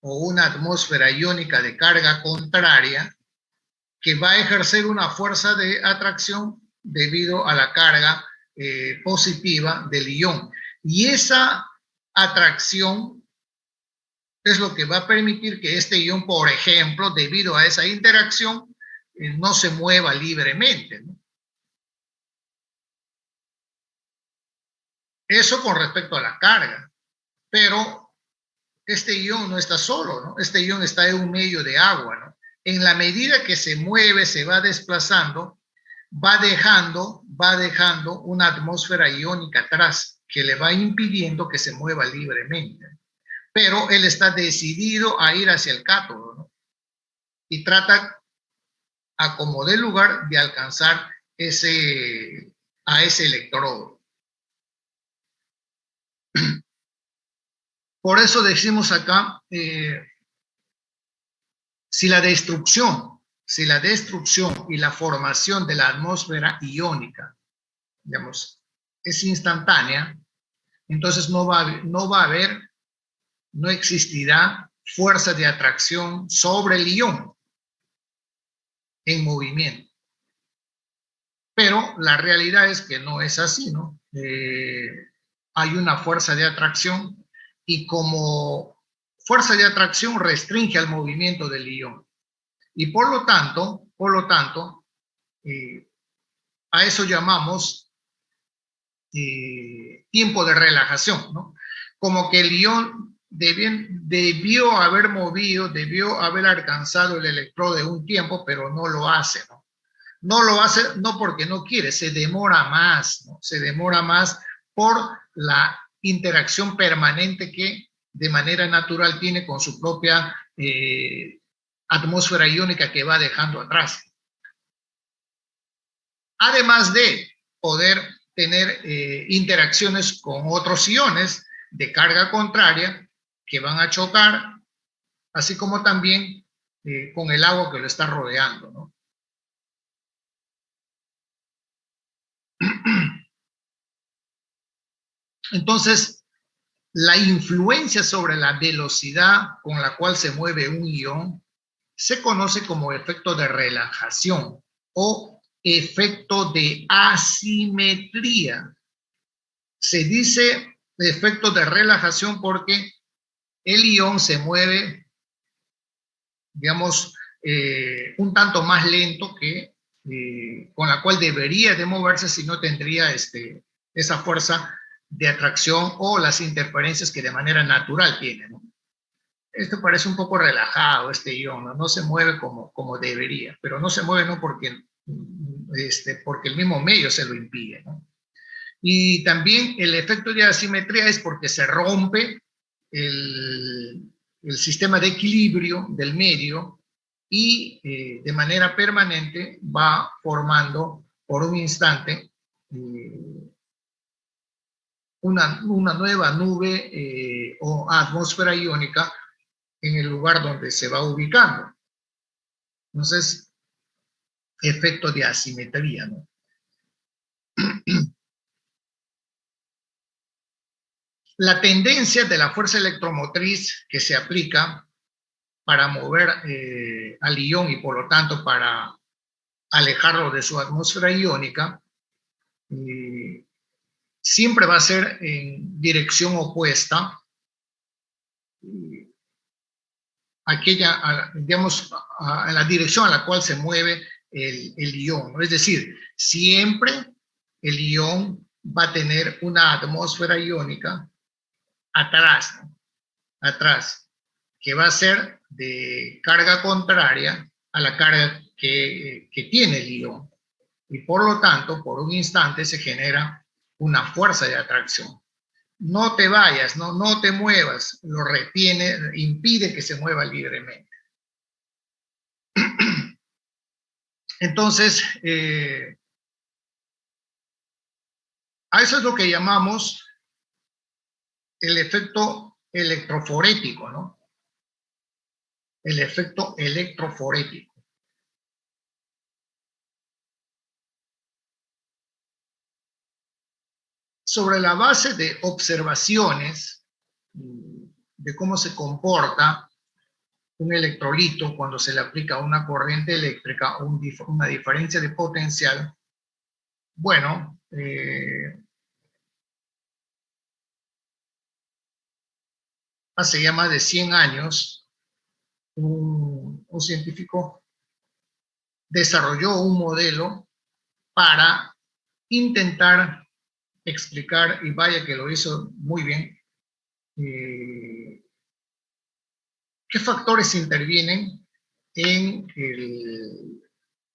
o una atmósfera iónica de carga contraria que va a ejercer una fuerza de atracción debido a la carga positiva del ion. Y esa atracción es lo que va a permitir que este ion, por ejemplo, debido a esa interacción, no se mueva libremente, ¿no? Eso con respecto a la carga. Pero este ion no está solo, ¿no? Este ion está en un medio de agua, ¿no? En la medida que se mueve, se va desplazando, va dejando una atmósfera iónica atrás que le va impidiendo que se mueva libremente. Pero él está decidido a ir hacia el cátodo, ¿no? Y trata, a como dé lugar, de alcanzar a ese electrodo. Por eso decimos acá, si la destrucción y la formación de la atmósfera iónica, digamos, es instantánea, entonces no existirá fuerza de atracción sobre el ion en movimiento. Pero la realidad es que no es así, ¿no? Hay una fuerza de atracción y como fuerza de atracción restringe el movimiento del ion. Y por lo tanto, a eso llamamos tiempo de relajación, ¿no? Como que el ion debió haber alcanzado el electrodo de un tiempo, pero no lo hace, ¿no? No lo hace no porque no quiere, se demora más, ¿no? Se demora más por la interacción permanente que de manera natural tiene con su propia atmósfera iónica que va dejando atrás. Además de poder tener interacciones con otros iones de carga contraria que van a chocar, así como también con el agua que lo está rodeando, ¿no? Entonces, la influencia sobre la velocidad con la cual se mueve un ion se conoce como efecto de relajación o efecto de asimetría. Se dice efecto de relajación porque el ion se mueve, digamos, un tanto más lento que con la cual debería de moverse si no tendría esa fuerza de atracción o las interferencias que de manera natural tiene, ¿no? Esto parece un poco relajado, este ion, ¿no? No se mueve como debería, pero no se mueve no porque el mismo medio se lo impide, ¿no? Y también el efecto de asimetría es porque se rompe el sistema de equilibrio del medio y de manera permanente va formando por un instante una nueva nube o atmósfera iónica en el lugar donde se va ubicando. Entonces, efecto de asimetría, ¿no? La tendencia de la fuerza electromotriz que se aplica para mover al ion y por lo tanto para alejarlo de su atmósfera iónica siempre va a ser en dirección opuesta digamos, a la dirección a la cual se mueve el ion, ¿no? Es decir, siempre el ion va a tener una atmósfera iónica atrás, ¿no? Atrás, que va a ser de carga contraria a la carga que tiene el ion. Y por lo tanto, por un instante se genera una fuerza de atracción. No te vayas, no te muevas, lo retiene, impide que se mueva libremente. Entonces, a eso es lo que llamamos el efecto electroforético, ¿no? El efecto electroforético. Sobre la base de observaciones de cómo se comporta un electrolito cuando se le aplica una corriente eléctrica o una diferencia de potencial, bueno, hace ya más de 100 años, un científico desarrolló un modelo para intentar explicar, y vaya que lo hizo muy bien, qué factores intervienen en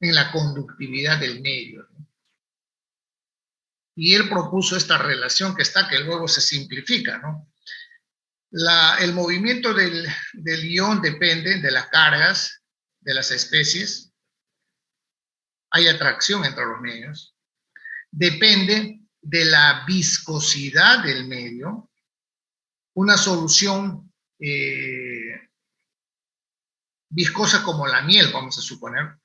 la conductividad del medio. Y él propuso esta relación que luego se simplifica, ¿no? El movimiento del ion depende de las cargas de las especies. Hay atracción entre los medios. Depende de la viscosidad del medio. Una solución viscosa como la miel, vamos a suponer,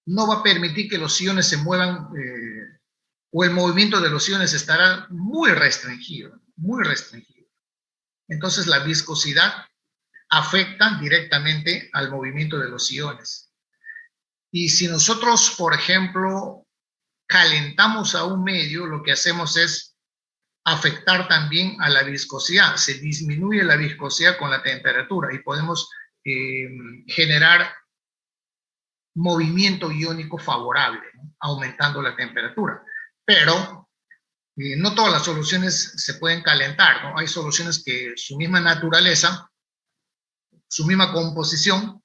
no va a permitir que los iones se muevan o el movimiento de los iones estará muy restringido, muy restringido. Entonces la viscosidad afecta directamente al movimiento de los iones. Y si nosotros, por ejemplo, calentamos a un medio, lo que hacemos es afectar también a la viscosidad. Se disminuye la viscosidad con la temperatura y podemos generar movimiento iónico favorable, ¿no? Aumentando la temperatura. Pero no todas las soluciones se pueden calentar, ¿no? Hay soluciones que su misma naturaleza, su misma composición,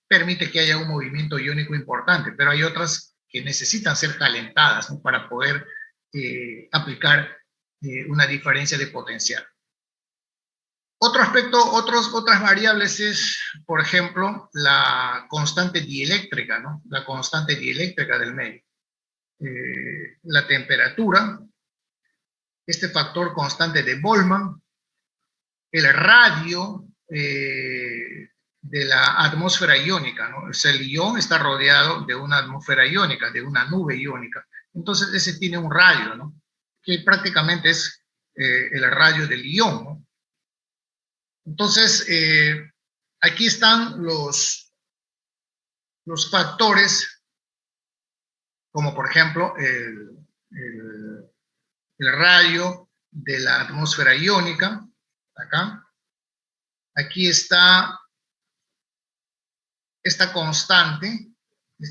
permite que haya un movimiento iónico importante, pero hay otras que necesitan ser calentadas, ¿no? Para poder aplicar una diferencia de potencial. Otro aspecto, otras variables es, por ejemplo, la constante dieléctrica, ¿no? La constante dieléctrica del medio. La temperatura, este factor constante de Boltzmann, el radio de la atmósfera iónica, ¿no? O sea, el ion está rodeado de una atmósfera iónica, de una nube iónica. Entonces, ese tiene un radio, ¿no? Que prácticamente es el radio del ion, ¿no? Entonces, aquí están los factores, como por ejemplo el radio de la atmósfera iónica, acá. Aquí está esta constante que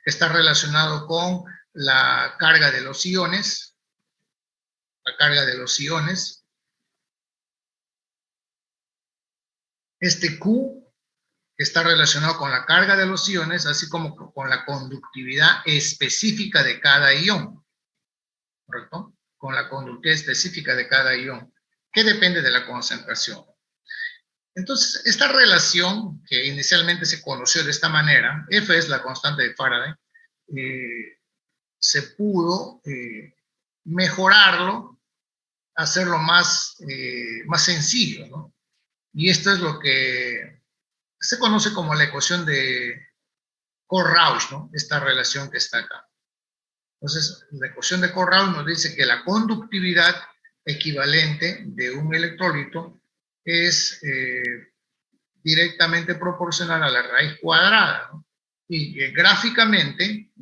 está relacionado con la carga de los iones, Este Q que está relacionado con la carga de los iones, así como con la conductividad específica de cada ion, ¿correcto? Con la conductividad específica de cada ion, que depende de la concentración. Entonces, esta relación que inicialmente se conoció de esta manera, F es la constante de Faraday, se pudo mejorarlo, hacerlo más sencillo, ¿no? Y esto es lo que se conoce como la ecuación de Koch-Rausch, ¿no? Esta relación que está acá. Entonces, la ecuación de Koch-Rausch nos dice que la conductividad equivalente de un electrolito es directamente proporcional a la raíz cuadrada, ¿no? Y gráficamente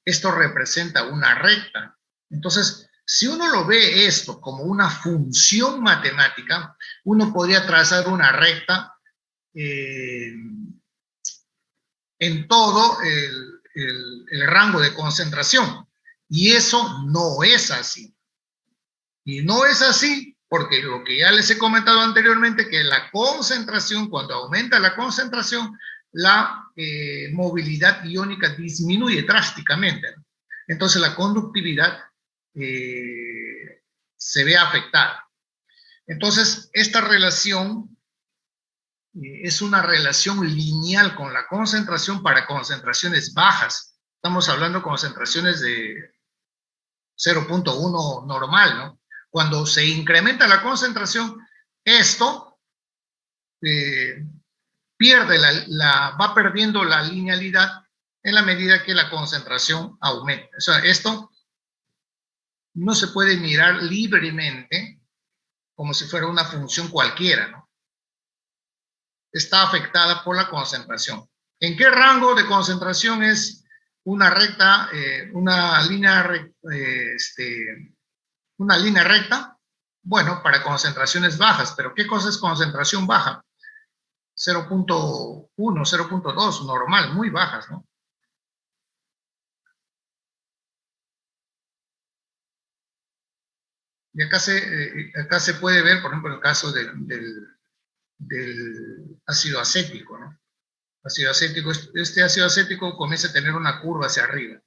esto representa una recta. Entonces, si uno lo ve esto como una función matemática, uno podría trazar una recta en todo el rango de concentración. Y eso no es así. Y no es así porque lo que ya les he comentado anteriormente, que la concentración, cuando aumenta la concentración, la movilidad iónica disminuye drásticamente. Entonces la conductividad se ve afectada. Entonces, esta relación es una relación lineal con la concentración para concentraciones bajas. Estamos hablando de concentraciones de 0.1 normal, ¿no? Cuando se incrementa la concentración, esto pierde va perdiendo la linealidad en la medida que la concentración aumenta. O sea, esto no se puede mirar libremente como si fuera una función cualquiera, ¿no? Está afectada por la concentración. ¿En qué rango de concentración es una recta, una línea recta? Bueno, para concentraciones bajas, pero ¿qué cosa es concentración baja? 0.1, 0.2, normal, muy bajas, ¿no? Y acá se puede ver, por ejemplo, el caso del ácido acético, ¿no? Ácido acético, este ácido acético comienza a tener una curva hacia arriba.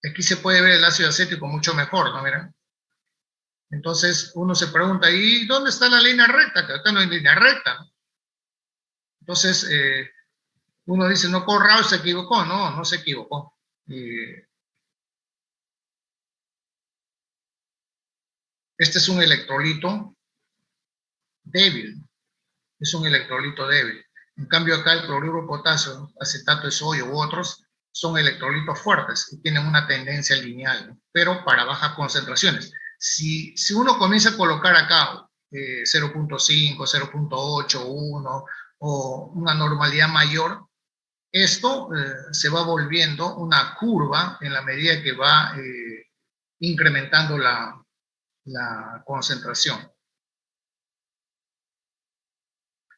Aquí se puede ver el ácido acético mucho mejor, ¿no? Miren. Entonces uno se pregunta, ¿y dónde está la línea recta? Que acá no hay línea recta, ¿no? Entonces uno dice, no, Corrado se equivocó. No, no se equivocó. Este es un electrolito débil. Es un electrolito débil. En cambio acá el cloruro de potasio, acetato de sodio u otros son electrolitos fuertes y tienen una tendencia lineal, ¿no? Pero para bajas concentraciones. Si uno comienza a colocar acá 0.5, 0.8, 1 o una normalidad mayor, esto se va volviendo una curva en la medida que va incrementando la concentración.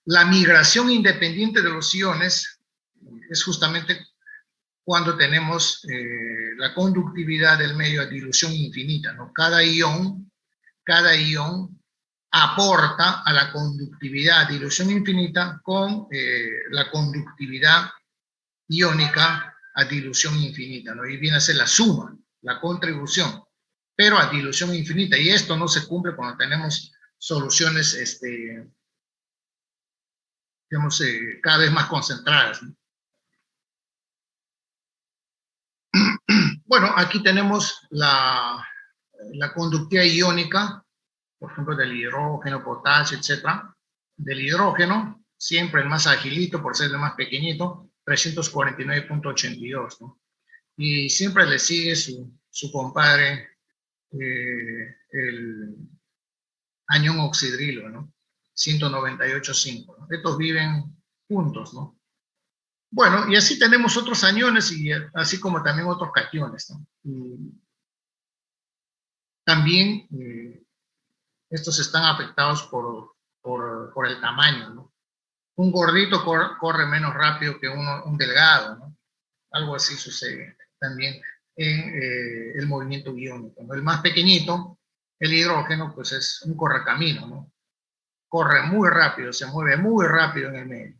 La migración independiente de los iones es justamente cuando tenemos la conductividad del medio a dilución infinita, ¿no? Cada ión aporta a la conductividad a dilución infinita con la conductividad iónica a dilución infinita, ¿no? Y viene a ser la suma, la contribución, pero a dilución infinita. Y esto no se cumple cuando tenemos soluciones, digamos, cada vez más concentradas, ¿no? Bueno, aquí tenemos la conductividad iónica, por ejemplo, del hidrógeno, potasio, etcétera. Del hidrógeno, siempre el más agilito por ser el más pequeñito, 349.82, ¿no? Y siempre le sigue su compadre, el anión oxidrilo, ¿no? 198.5, ¿no? Estos viven juntos, ¿no? Bueno, y así tenemos otros aniones y así como también otros cationes, ¿no? Y también estos están afectados por el tamaño, ¿no? Un gordito corre menos rápido que un delgado, ¿no? Algo así sucede también en el movimiento iónico, ¿no? El más pequeñito, el hidrógeno, pues es un correcamino, ¿no? Corre muy rápido, se mueve muy rápido en el medio.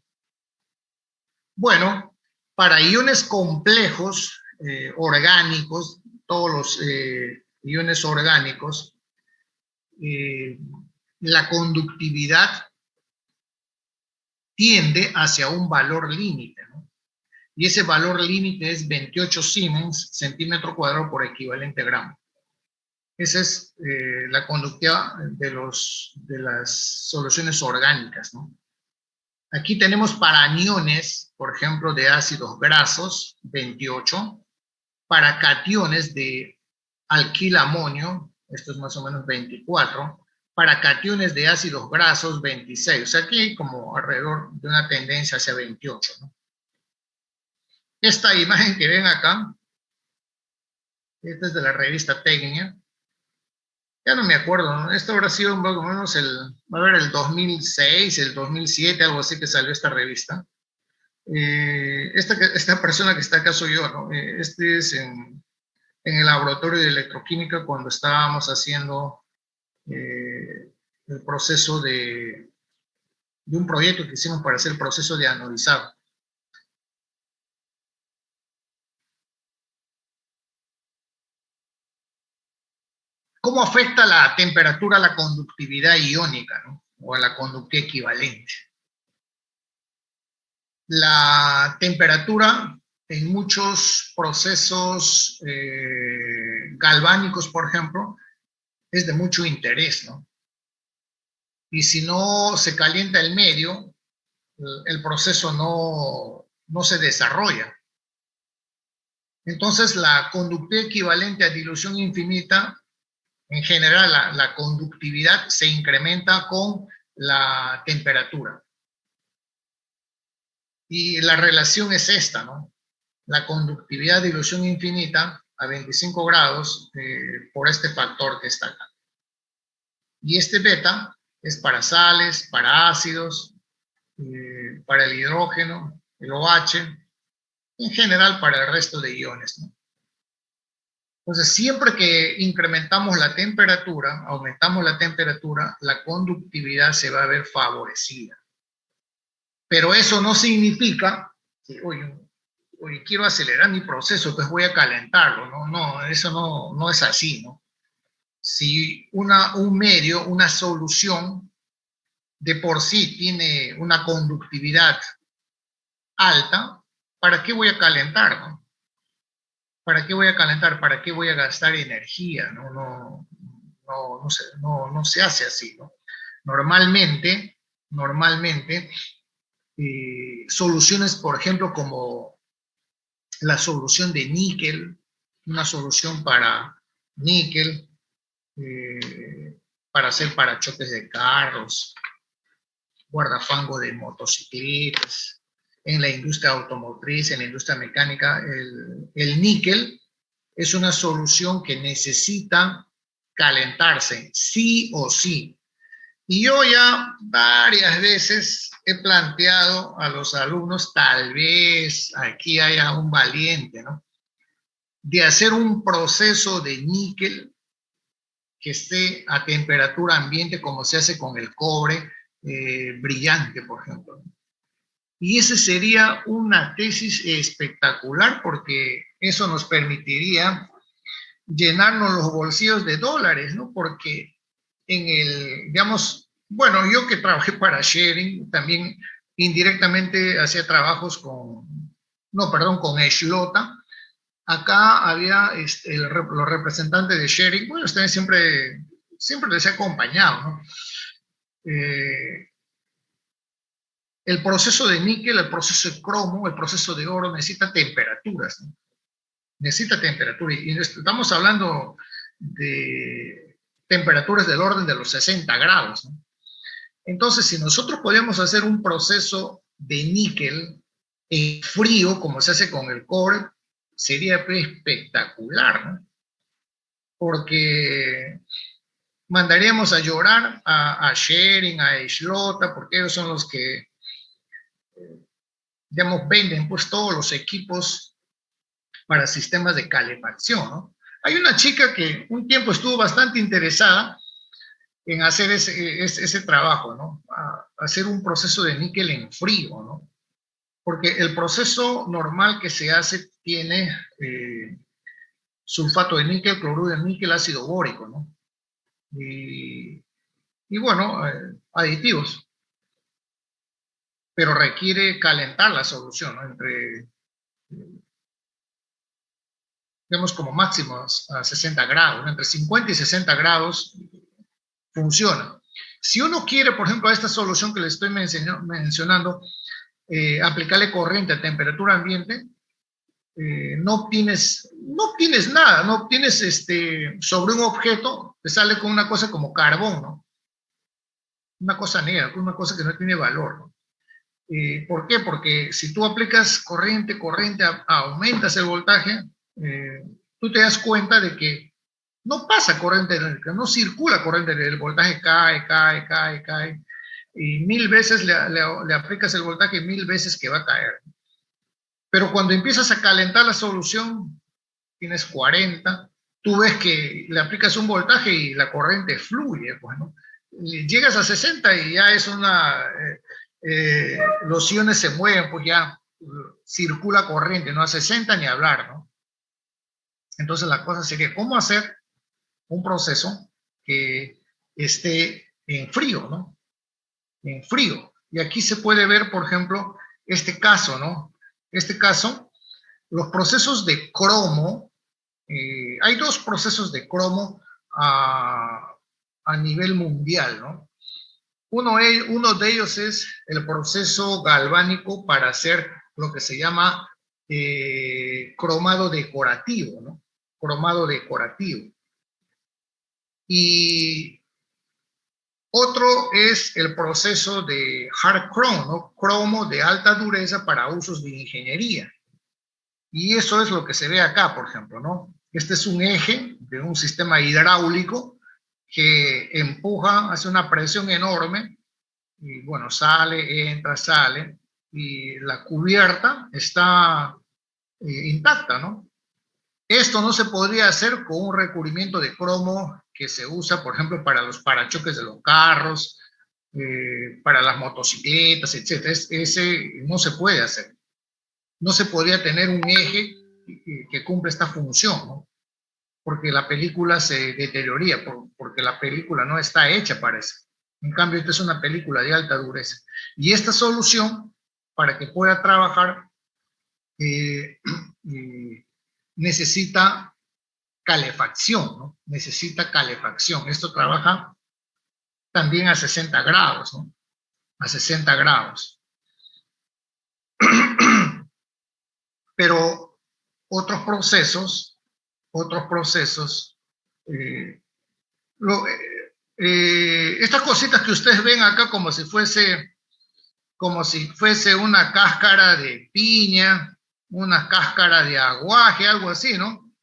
Bueno, para iones complejos, orgánicos, todos los iones orgánicos, la conductividad tiende hacia un valor límite, ¿no? Y ese valor límite es 28 Siemens centímetro cuadrado por equivalente gramo. Esa es la conductividad de las soluciones orgánicas, ¿no? Aquí tenemos para aniones, por ejemplo, de ácidos grasos, 28, para cationes de alquilamonio, esto es más o menos 24, para cationes de ácidos grasos, 26. O sea, aquí hay como alrededor de una tendencia hacia 28, ¿no? Esta imagen que ven acá, esta es de la revista Tecnia. Ya no me acuerdo, ¿no? Esto habrá sido más o menos a ver, el 2006, el 2007, algo así que salió esta revista. Esta persona que está acá soy yo, ¿no? Este es en el laboratorio de electroquímica cuando estábamos haciendo el proceso de un proyecto que hicimos para hacer el proceso de anodizado. ¿Cómo afecta la temperatura a la conductividad iónica, ¿no? O a la conductividad equivalente? La temperatura en muchos procesos galvánicos, por ejemplo, es de mucho interés, ¿no? Y si no se calienta el medio, el proceso no se desarrolla. Entonces, la conductividad equivalente a dilución infinita, en general, la conductividad se incrementa con la temperatura. Y la relación es esta, ¿no? La conductividad de dilución infinita a 25 grados por este factor que está acá. Y este beta es para sales, para ácidos, para el hidrógeno, el OH, en general para el resto de iones, ¿no? Entonces, siempre que incrementamos la temperatura, aumentamos la temperatura, la conductividad se va a ver favorecida. Pero eso no significa que, oye, quiero acelerar mi proceso, pues voy a calentarlo. No, eso no es así, ¿no? Si un medio, una solución, de por sí tiene una conductividad alta, ¿para qué voy a calentar, no? ¿Para qué voy a calentar? ¿Para qué voy a gastar energía? No se hace así, ¿no? Normalmente, soluciones, por ejemplo, como la solución de níquel, una solución para níquel, para hacer parachoques de carros, guardafango de motocicletas, en la industria automotriz, en la industria mecánica, el níquel es una solución que necesita calentarse, sí o sí. Y yo ya varias veces he planteado a los alumnos, tal vez aquí haya un valiente, ¿no? De hacer un proceso de níquel que esté a temperatura ambiente como se hace con el cobre brillante, por ejemplo. Y esa sería una tesis espectacular porque eso nos permitiría llenarnos los bolsillos de dólares, ¿no? Porque digamos, bueno, yo que trabajé para Sharing, también indirectamente hacía trabajos con Eshlota. Acá había los representantes de Sharing, bueno, ustedes siempre les he acompañado, ¿no? El proceso de níquel, el proceso de cromo, el proceso de oro necesita temperaturas, ¿no? Necesita temperatura. Y estamos hablando de temperaturas del orden de los 60 grados, ¿no? Entonces, si nosotros podíamos hacer un proceso de níquel en frío, como se hace con el cobre, sería espectacular, ¿no? Porque mandaríamos a llorar a Sharing, a Eshlota, porque ellos son los que, digamos, venden pues todos los equipos para sistemas de calefacción, ¿no? Hay una chica que un tiempo estuvo bastante interesada en hacer ese trabajo, ¿no? Hacer un proceso de níquel en frío, ¿no? Porque el proceso normal que se hace tiene sulfato de níquel, cloruro de níquel, ácido bórico, ¿no? Y bueno, aditivos. Pero requiere calentar la solución, ¿no? Vemos como máximos a 60 grados, ¿no? Entre 50 y 60 grados funciona. Si uno quiere, por ejemplo, a esta solución que le estoy mencionando, aplicarle corriente a temperatura ambiente, no obtienes nada, no obtienes sobre un objeto, te sale con una cosa como carbón, ¿no? Una cosa negra, una cosa que no tiene valor, ¿no? ¿Por qué? Porque si tú aplicas corriente, aumentas el voltaje, tú te das cuenta de que no pasa corriente eléctrica, no circula corriente eléctrica, el voltaje cae, y 1000 veces le aplicas el voltaje, 1000 veces que va a caer. Pero cuando empiezas a calentar la solución, tienes 40, tú ves que le aplicas un voltaje y la corriente fluye, pues, ¿no? Y llegas a 60 y ya es una... los iones se mueven, pues ya circula corriente, no a 60 ni hablar, ¿no? Entonces la cosa sería, ¿cómo hacer un proceso que esté en frío, ¿no? En frío. Y aquí se puede ver, por ejemplo, este caso, ¿no? Este caso, los procesos de cromo, hay dos procesos de cromo a nivel mundial, ¿no? Uno de ellos es el proceso galvánico para hacer lo que se llama cromado decorativo, ¿no? Cromado decorativo. Y otro es el proceso de hard chrome, ¿no? Cromo de alta dureza para usos de ingeniería. Y eso es lo que se ve acá, por ejemplo, ¿no? Este es un eje de un sistema hidráulico que empuja, hace una presión enorme, y bueno, sale, entra, sale, y la cubierta está intacta, ¿no? Esto no se podría hacer con un recubrimiento de cromo que se usa, por ejemplo, para los parachoques de los carros, para las motocicletas, etc. Ese no se puede hacer. No se podría tener un eje que cumple esta función, ¿no? Porque la película se deterioraría, porque la película no está hecha para eso. En cambio, esta es una película de alta dureza. Y esta solución, para que pueda trabajar, necesita calefacción, ¿no? Necesita calefacción. Esto trabaja también a 60 grados, ¿no? A 60 grados. Pero otros procesos, eh, estas cositas que ustedes ven acá como si fuese una cáscara de piña, una cáscara de aguaje, algo así, ¿no?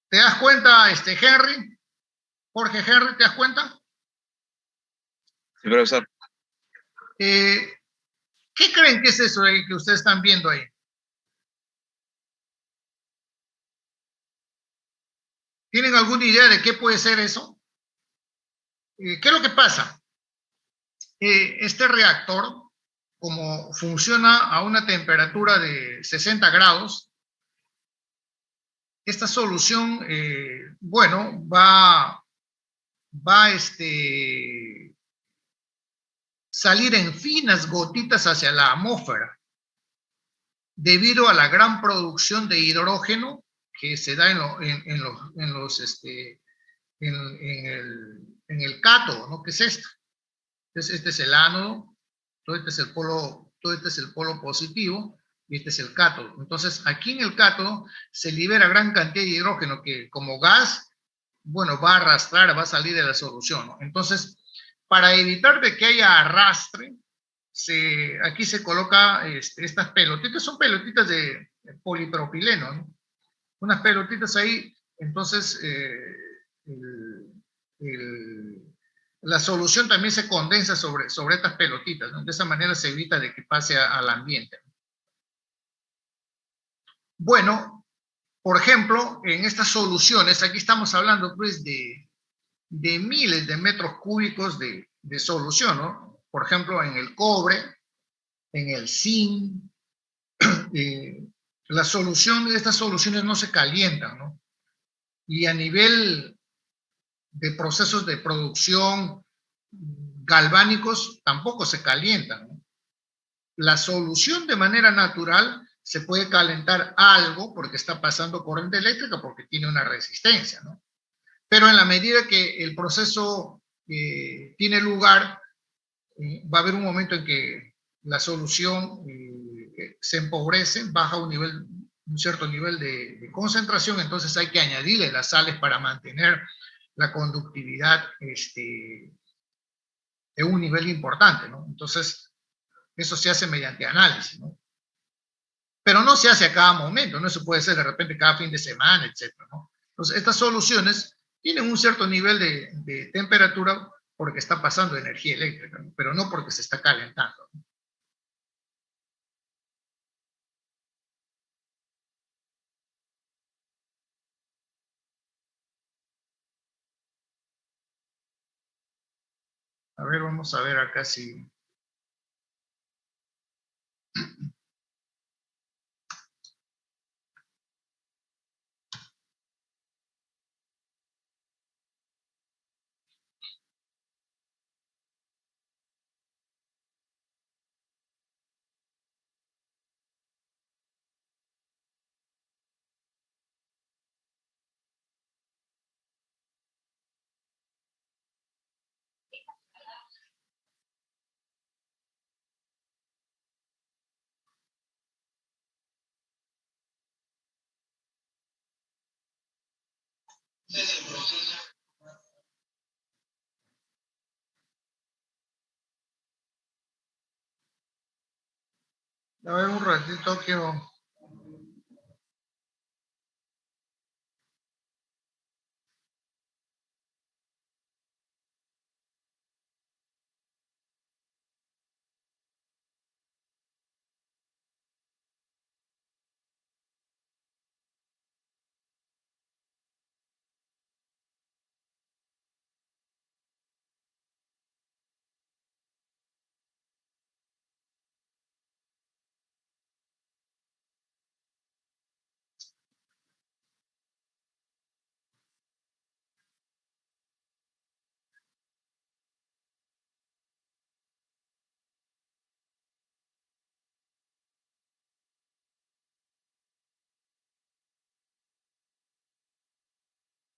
¿Te das cuenta, Henry? Jorge Henry, ¿te das cuenta? Sí, profesor. ¿Qué creen que es eso que ustedes están viendo ahí? ¿Tienen alguna idea de qué puede ser eso? ¿Qué es lo que pasa? Este reactor, como funciona a una temperatura de 60 grados, esta solución, bueno, va salir en finas gotitas hacia la atmósfera, debido a la gran producción de hidrógeno que se da en el cátodo, ¿no? ¿Qué es esto? Entonces, este es el ánodo, todo este es el polo positivo, y este es el cátodo. Entonces, aquí en el cátodo se libera gran cantidad de hidrógeno que como gas, bueno, va a arrastrar, va a salir de la solución, ¿no? Entonces, para evitar de que haya arrastre, aquí se coloca estas pelotitas, son pelotitas de polipropileno, ¿no? Unas pelotitas ahí, entonces la solución también se condensa sobre estas pelotitas, ¿no? De esa manera se evita de que pase al ambiente. Bueno, por ejemplo, en estas soluciones, aquí estamos hablando pues de miles de metros cúbicos de solución, ¿no? Por ejemplo, en el cobre, en el zinc, estas soluciones no se calientan, ¿no? Y a nivel de procesos de producción galvánicos tampoco se calientan, ¿no? La solución de manera natural se puede calentar algo porque está pasando corriente eléctrica, porque tiene una resistencia, ¿no? Pero en la medida que el proceso tiene lugar, va a haber un momento en que la solución se empobrece, baja un cierto nivel de concentración, entonces hay que añadirle las sales para mantener la conductividad en un nivel importante, ¿no? Entonces, Eso se hace mediante análisis, ¿no? Pero no se hace a cada momento, no se puede hacer de repente cada fin de semana, etcétera, ¿no? Entonces, estas soluciones tienen un cierto nivel de temperatura porque está pasando energía eléctrica, ¿no? Pero no porque se está calentando, ¿no? A ver, vamos a ver acá si... A ver, un ratito quiero...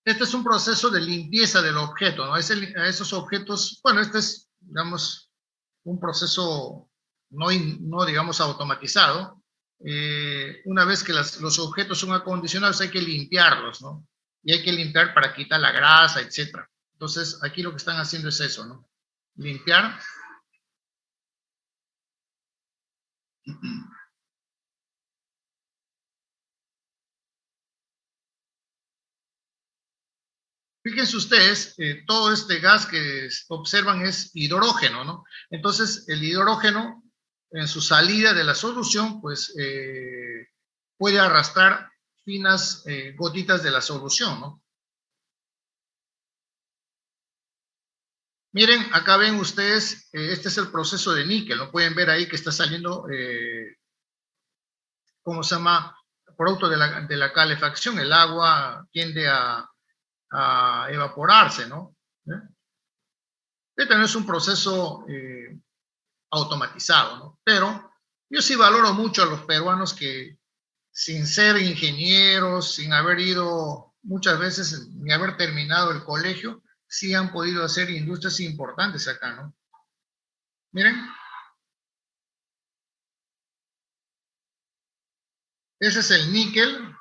Este es un proceso de limpieza del objeto, ¿no? A esos objetos, bueno, este es, digamos, un proceso no digamos, automatizado. Una vez que los objetos son acondicionados, hay que limpiarlos, ¿no? Y hay que limpiar para quitar la grasa, etcétera. Entonces, aquí lo que están haciendo es eso, ¿no? Limpiar. Fíjense ustedes, todo este gas que observan es hidrógeno, ¿no? Entonces, el hidrógeno, en su salida de la solución, pues puede arrastrar finas gotitas de la solución, ¿no? Miren, acá ven ustedes, este es el proceso de níquel, ¿no? Pueden ver ahí que está saliendo, ¿cómo se llama? Producto de la calefacción, el agua tiende a evaporarse, ¿no? Este no es un proceso automatizado, ¿no? Pero yo sí valoro mucho a los peruanos que sin ser ingenieros, sin haber ido muchas veces, ni haber terminado el colegio, sí han podido hacer industrias importantes acá, ¿no? Miren. Ese es el níquel.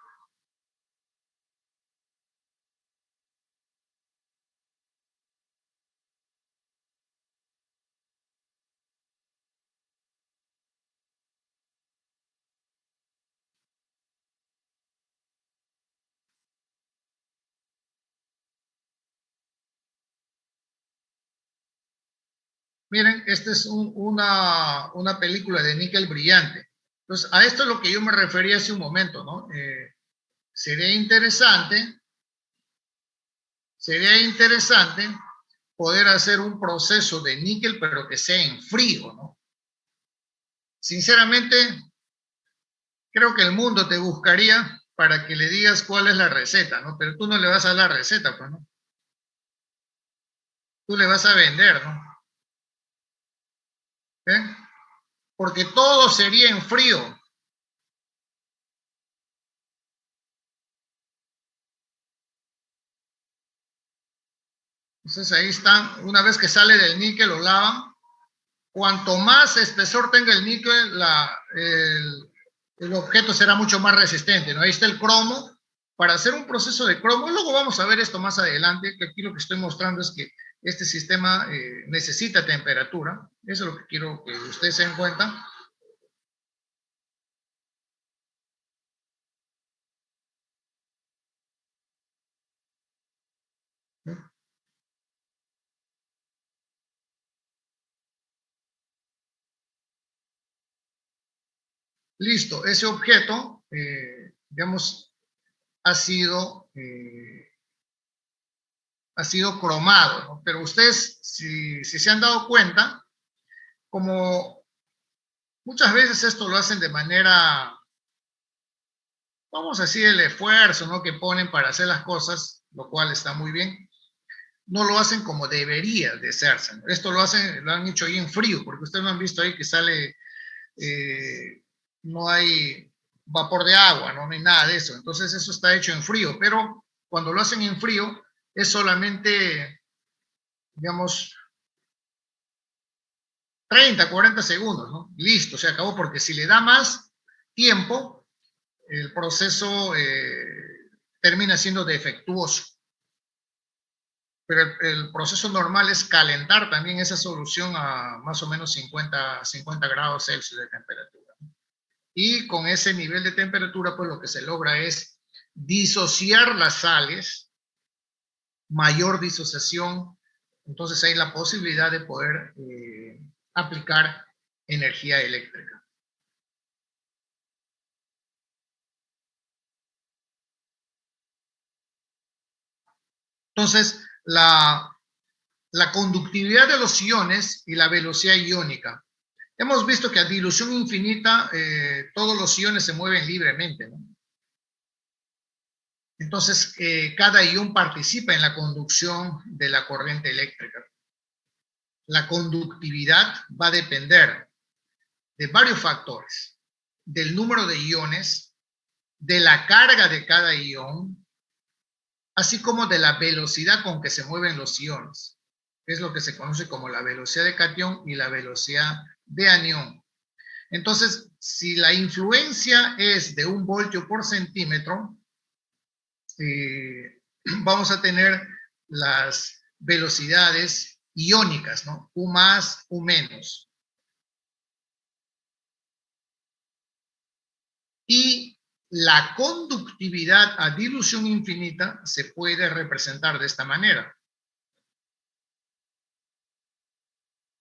Miren, esta es una película de níquel brillante. Entonces, a esto es lo que yo me refería hace un momento, ¿no? Sería interesante poder hacer un proceso de níquel, pero que sea en frío, ¿no? Sinceramente, creo que el mundo te buscaría para que le digas cuál es la receta, ¿no? Pero tú no le vas a dar la receta, pues, ¿no? Tú le vas a vender, ¿no? ¿Eh? Porque todo sería en frío. Entonces ahí están, una vez que sale del níquel lo lavan. Cuanto más espesor tenga el níquel, el objeto será mucho más resistente, ¿no? Ahí está el cromo. Para hacer un proceso de cromo, luego vamos a ver esto más adelante, que aquí lo que estoy mostrando es que este sistema necesita temperatura. Eso es lo que quiero que ustedes se den cuenta. Listo, ese objeto, digamos, ha sido cromado, ¿no? Pero ustedes, si se han dado cuenta, como muchas veces esto lo hacen de manera, vamos a decir, el esfuerzo, ¿no?, que ponen para hacer las cosas, lo cual está muy bien, no lo hacen como debería de hacerse, ¿no? Esto lo han hecho ahí en frío, porque ustedes no han visto ahí que sale, no hay vapor de agua, ¿no? No hay nada de eso. Entonces eso está hecho en frío, pero cuando lo hacen en frío es solamente, digamos, 30, 40 segundos, ¿no? Listo, se acabó, porque si le da más tiempo, el proceso termina siendo defectuoso. Pero el proceso normal es calentar también esa solución a más o menos 50 grados Celsius de temperatura. Y con ese nivel de temperatura, pues lo que se logra es disociar las sales, mayor disociación. Entonces hay la posibilidad de poder aplicar energía eléctrica. Entonces, la conductividad de los iones y la velocidad iónica. Hemos visto que a dilución infinita todos los iones se mueven libremente, ¿no? Entonces, cada ion participa en la conducción de la corriente eléctrica. La conductividad va a depender de varios factores: del número de iones, de la carga de cada ion, así como de la velocidad con que se mueven los iones. Es lo que se conoce como la velocidad de catión y la velocidad de anión. Entonces, si la influencia es de 1 voltio por centímetro, vamos a tener las velocidades iónicas, ¿no? U más, U menos. Y la conductividad a dilución infinita se puede representar de esta manera.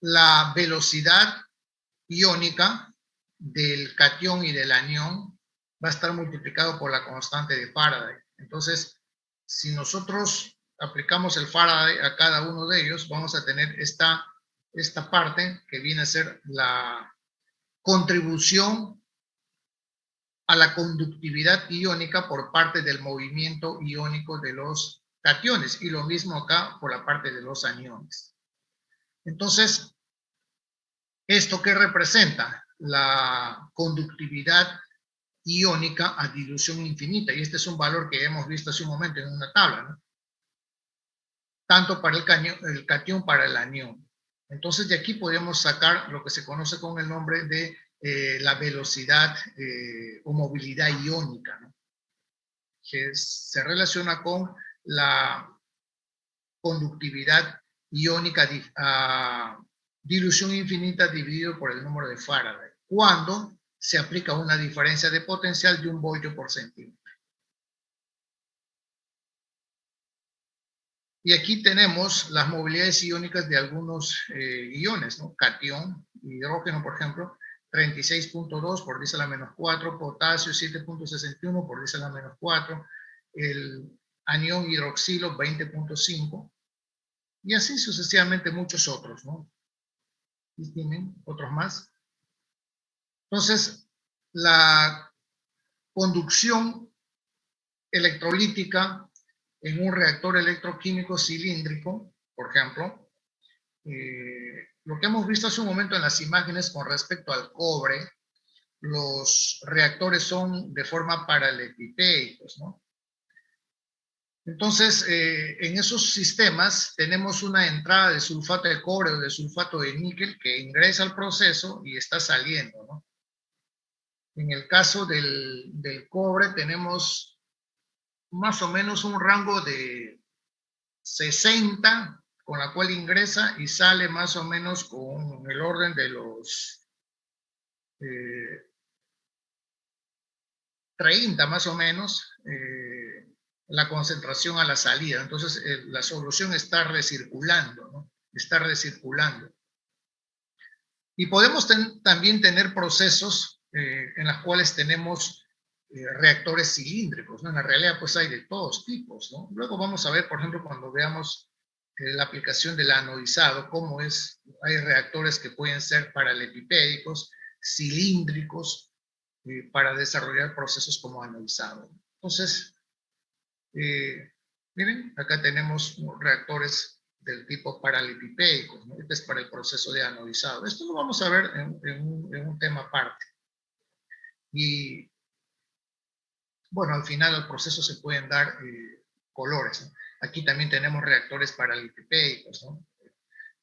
La velocidad iónica del catión y del anión va a estar multiplicado por la constante de Faraday. Entonces, si nosotros aplicamos el Faraday a cada uno de ellos, vamos a tener esta parte que viene a ser la contribución a la conductividad iónica por parte del movimiento iónico de los cationes, y lo mismo acá por la parte de los aniones. Entonces, ¿esto qué representa? La conductividad iónica a dilución infinita, y este es un valor que hemos visto hace un momento en una tabla, ¿no? Tanto para el catión para el anión. Entonces, de aquí podemos sacar lo que se conoce con el nombre de la velocidad o movilidad iónica, ¿no?, que se relaciona con la conductividad iónica a dilución infinita dividido por el número de Faraday, cuando se aplica una diferencia de potencial de 1 voltio por centímetro. Y aquí tenemos las movilidades iónicas de algunos iones, ¿no? Catión, hidrógeno, por ejemplo, 36.2 por 10 a la menos 4, potasio 7.61 por 10 a la menos 4, el anión hidroxilo 20.5, y así sucesivamente muchos otros, ¿no? Y tienen otros más. Entonces, la conducción electrolítica en un reactor electroquímico cilíndrico, por ejemplo, lo que hemos visto hace un momento en las imágenes con respecto al cobre, los reactores son de forma paralelepípedos, ¿no? Entonces, en esos sistemas tenemos una entrada de sulfato de cobre o de sulfato de níquel que ingresa al proceso y está saliendo, ¿no? En el caso del cobre tenemos más o menos un rango de 60 con la cual ingresa y sale más o menos con el orden de los 30 más o menos, la concentración a la salida. Entonces, la solución está recirculando, ¿no? Está recirculando. Y podemos también tener procesos en los cuales tenemos reactores cilíndricos, ¿no? En la realidad, pues hay de todos tipos, ¿no? Luego vamos a ver, por ejemplo, cuando veamos la aplicación del anodizado, cómo es, hay reactores que pueden ser paralepipédicos, cilíndricos, para desarrollar procesos como anodizado. Entonces, miren, acá tenemos reactores del tipo paralepipédicos, ¿no? Este es para el proceso de anodizado. Esto lo vamos a ver en un tema aparte. Y bueno, al final al proceso se pueden dar colores, ¿no? Aquí también tenemos reactores paralepipédicos, ¿no?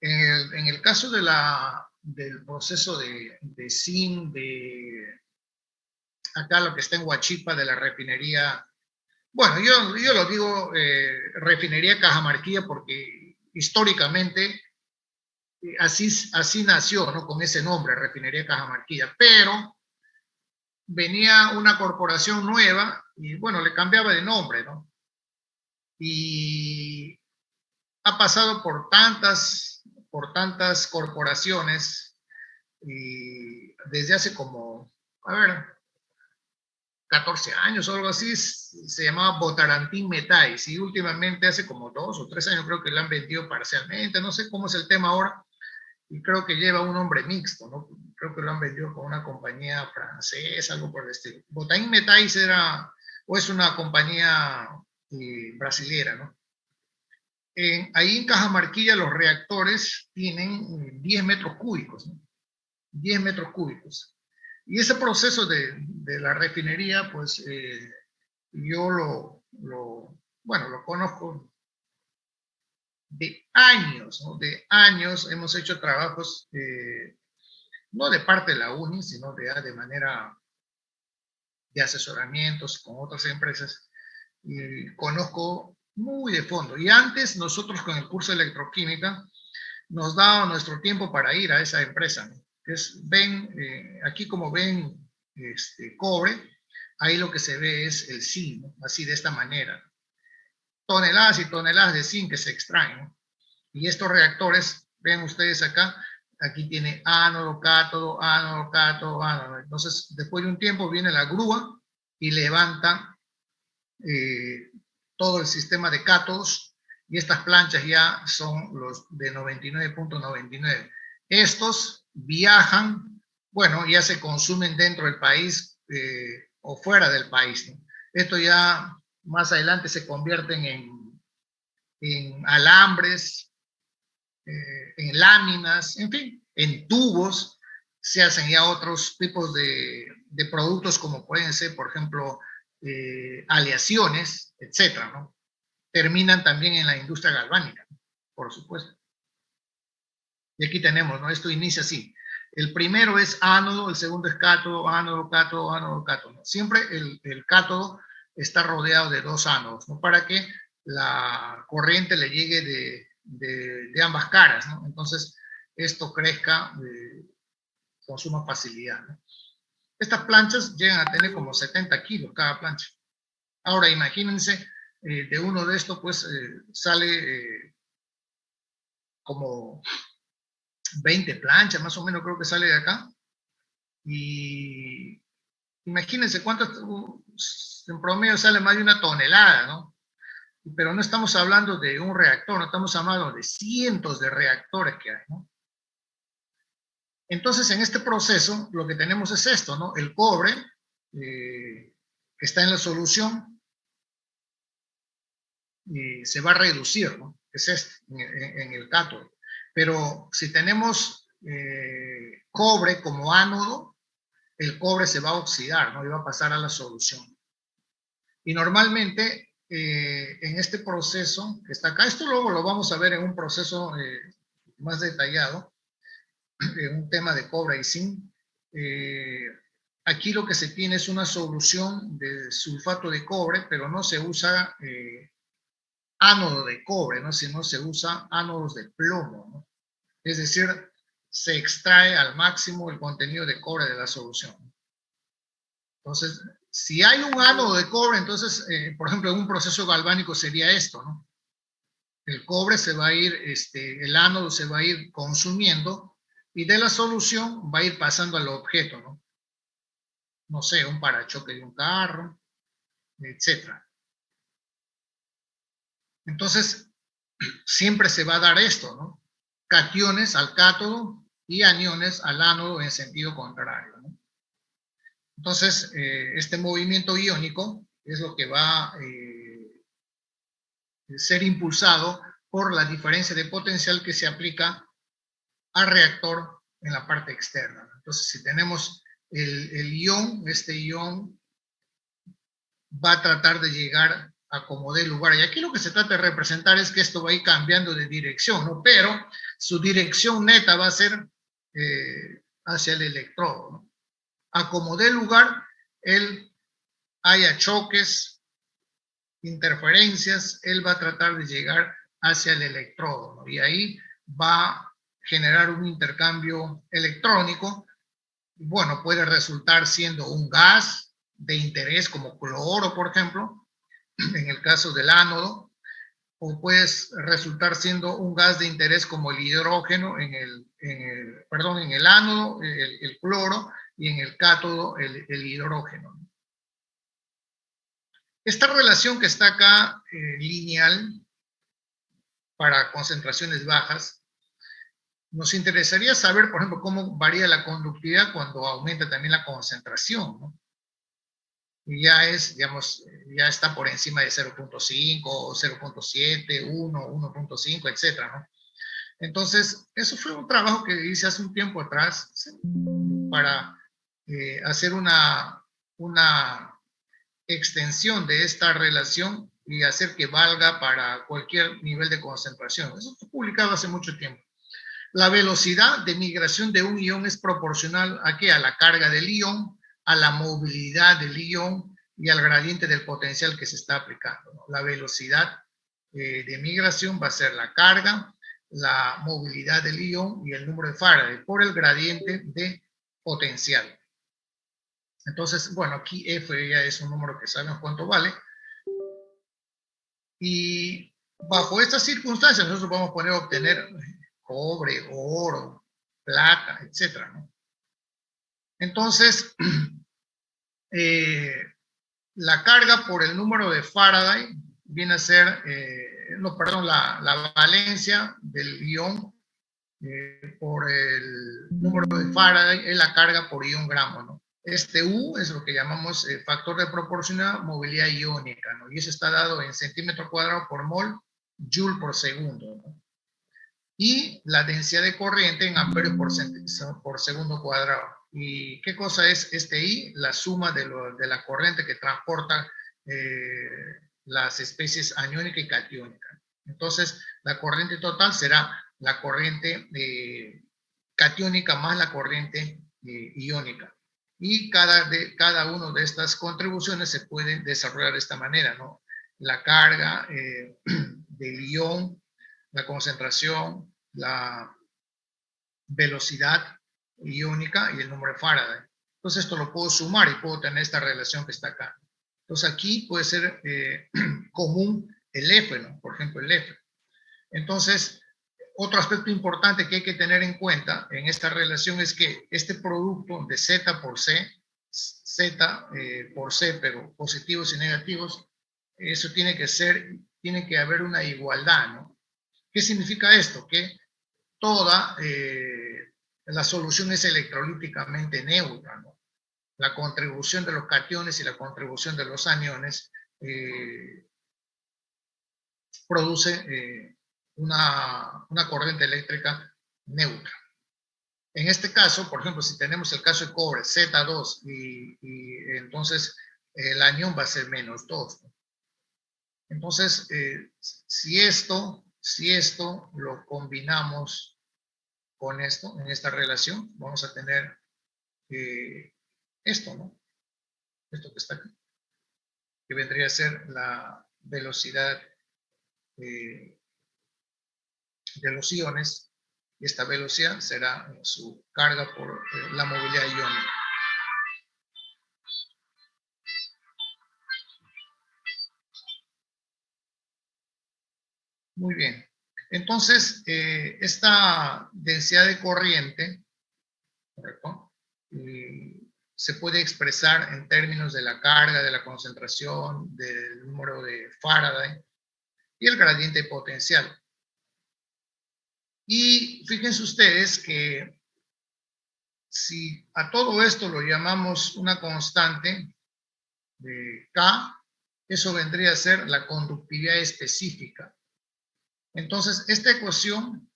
En el caso del proceso de zinc, acá lo que está en Huachipa de la refinería, bueno, yo lo digo refinería Cajamarquilla porque históricamente así nació, ¿no? Con ese nombre, refinería Cajamarquilla, pero venía una corporación nueva y bueno, le cambiaba de nombre, ¿no? Y ha pasado por tantas corporaciones y desde hace como, a ver, 14 años o algo así, se llamaba Votarantim Metais, y últimamente hace como 2 o 3 años creo que la han vendido parcialmente, no sé cómo es el tema ahora, y creo que lleva un nombre mixto, ¿no? Creo que lo han vendido con una compañía francesa, algo por el estilo. Votarantim Metais era, o es una compañía brasilera, ¿no? Ahí en Cajamarquilla los reactores tienen 10 metros cúbicos, ¿no? 10 metros cúbicos. Y ese proceso de la refinería, pues yo lo conozco de años, ¿no? De años hemos hecho trabajos, no de parte de la UNI, sino de manera de asesoramientos con otras empresas. Y conozco muy de fondo. Y antes nosotros con el curso de electroquímica nos daba nuestro tiempo para ir a esa empresa, ¿no? Aquí como ven cobre, ahí lo que se ve es el zinc, ¿no? Así de esta manera. Toneladas y toneladas de zinc que se extraen, ¿no? Y estos reactores, ven ustedes acá, aquí tiene ánodo, cátodo, ánodo, cátodo, ánodo. Entonces, después de un tiempo viene la grúa y levanta todo el sistema de cátodos, y estas planchas ya son los de 99.99. Estos viajan, bueno, ya se consumen dentro del país o fuera del país, ¿no? Esto ya más adelante se convierten en alambres, en láminas, en fin, en tubos. Se hacen ya otros tipos de productos como pueden ser, por ejemplo, aleaciones, etcétera, ¿no? Terminan también en la industria galvánica, por supuesto. Y aquí tenemos, ¿no? Esto inicia así. El primero es ánodo, el segundo es cátodo, ánodo, cátodo, ánodo, cátodo, ¿no? Siempre el cátodo está rodeado de dos ánodos, ¿no? Para que la corriente le llegue de ambas caras, ¿no? Entonces, esto crezca con suma facilidad, ¿no? Estas planchas llegan a tener como 70 kilos cada plancha. Ahora, imagínense, de uno de estos, pues, sale como 20 planchas, más o menos creo que sale de acá. Y imagínense cuánto, en promedio sale más de 1 tonelada, ¿no? Pero no estamos hablando de un reactor, no estamos hablando de cientos de reactores que hay, ¿no? Entonces, en este proceso, lo que tenemos es esto, ¿no? El cobre que está en la solución se va a reducir, ¿no? Es este, en el cátodo. Pero si tenemos cobre como ánodo, el cobre se va a oxidar, ¿no? Y va a pasar a la solución. Y normalmente, en este proceso que está acá, esto luego lo vamos a ver en un proceso más detallado, en un tema de cobre y zinc. Aquí lo que se tiene es una solución de sulfato de cobre, pero no se usa ánodo de cobre, ¿no? Sino se usa ánodos de plomo, ¿no? Es decir, se extrae al máximo el contenido de cobre de la solución. Entonces, si hay un ánodo de cobre, entonces, por ejemplo, en un proceso galvánico sería esto, ¿no? El cobre se va a ir, el ánodo se va a ir consumiendo y de la solución va a ir pasando al objeto, ¿no? No sé, un parachoque de un carro, etcétera. Entonces, siempre se va a dar esto, ¿no? Cationes al cátodo y aniones al ánodo en sentido contrario, ¿no? Entonces, este movimiento iónico es lo que va a ser impulsado por la diferencia de potencial que se aplica al reactor en la parte externa. Entonces, si tenemos el ion, este ion va a tratar de llegar a como dé lugar. Y aquí lo que se trata de representar es que esto va a ir cambiando de dirección, ¿no? Pero su dirección neta va a ser hacia el electrodo, ¿no? A como dé lugar, él haya choques, interferencias, él va a tratar de llegar hacia el electrodo, ¿no? Y ahí va a generar un intercambio electrónico. Bueno, puede resultar siendo un gas de interés como cloro, por ejemplo, en el caso del ánodo, o puede resultar siendo un gas de interés como el hidrógeno en el ánodo, el cloro, y en el cátodo el hidrógeno. Esta relación que está acá, lineal, para concentraciones bajas, nos interesaría saber, por ejemplo, cómo varía la conductividad cuando aumenta también la concentración, ¿no? Y ya es, digamos, ya está por encima de 0.5, 0.7, 1, 1.5, etcétera, ¿no? Entonces, eso fue un trabajo que hice hace un tiempo atrás, ¿sí? Para hacer una extensión de esta relación y hacer que valga para cualquier nivel de concentración. Eso fue publicado hace mucho tiempo. La velocidad de migración de un ion es proporcional ¿a qué? A la carga del ion, a la movilidad del ion y al gradiente del potencial que se está aplicando, ¿no? La velocidad de migración va a ser la carga, la movilidad del ion y el número de Faraday por el gradiente de potencial. Entonces, bueno, aquí F ya es un número que sabemos cuánto vale. Y bajo estas circunstancias nosotros vamos a poder obtener cobre, oro, plata, etcétera, ¿no? Entonces, la carga por el número de Faraday viene a ser, no, perdón, la valencia del ion por el número de Faraday es la carga por ion gramo, ¿no? Este U es lo que llamamos factor de proporcionalidad movilidad iónica, ¿no? Y eso está dado en centímetro cuadrado por mol, joule por segundo, ¿no? Y la densidad de corriente en amperios por segundo cuadrado. ¿Y qué cosa es este I? La suma de la corriente que transporta las especies aniónica y catiónica. Entonces, la corriente total será la corriente catiónica más la corriente iónica. Y cada una de estas contribuciones se puede desarrollar de esta manera, ¿no? La carga del ion, la concentración, la velocidad iónica y el número de Faraday. Entonces esto lo puedo sumar y puedo tener esta relación que está acá. Entonces aquí puede ser común el F, ¿no? Por ejemplo, el F. Entonces, otro aspecto importante que hay que tener en cuenta en esta relación es que este producto de Z por C, Z por C, pero positivos y negativos, eso tiene que haber una igualdad, ¿no? ¿Qué significa esto? Que toda la solución es electrolíticamente neutra, ¿no? La contribución de los cationes y la contribución de los aniones produce una corriente eléctrica neutra. En este caso, por ejemplo, si tenemos el caso de cobre Z2 y entonces el anión va a ser -2, ¿no? Entonces, si esto lo combinamos con esto, en esta relación, vamos a tener esto, ¿no? Esto que está aquí, que vendría a ser la velocidad de los iones, y esta velocidad será su carga por la movilidad iónica. Muy bien. Entonces, esta densidad de corriente, ¿correcto? Se puede expresar en términos de la carga, de la concentración, del número de Faraday y el gradiente potencial. Y fíjense ustedes que si a todo esto lo llamamos una constante de K, eso vendría a ser la conductividad específica. Entonces, esta ecuación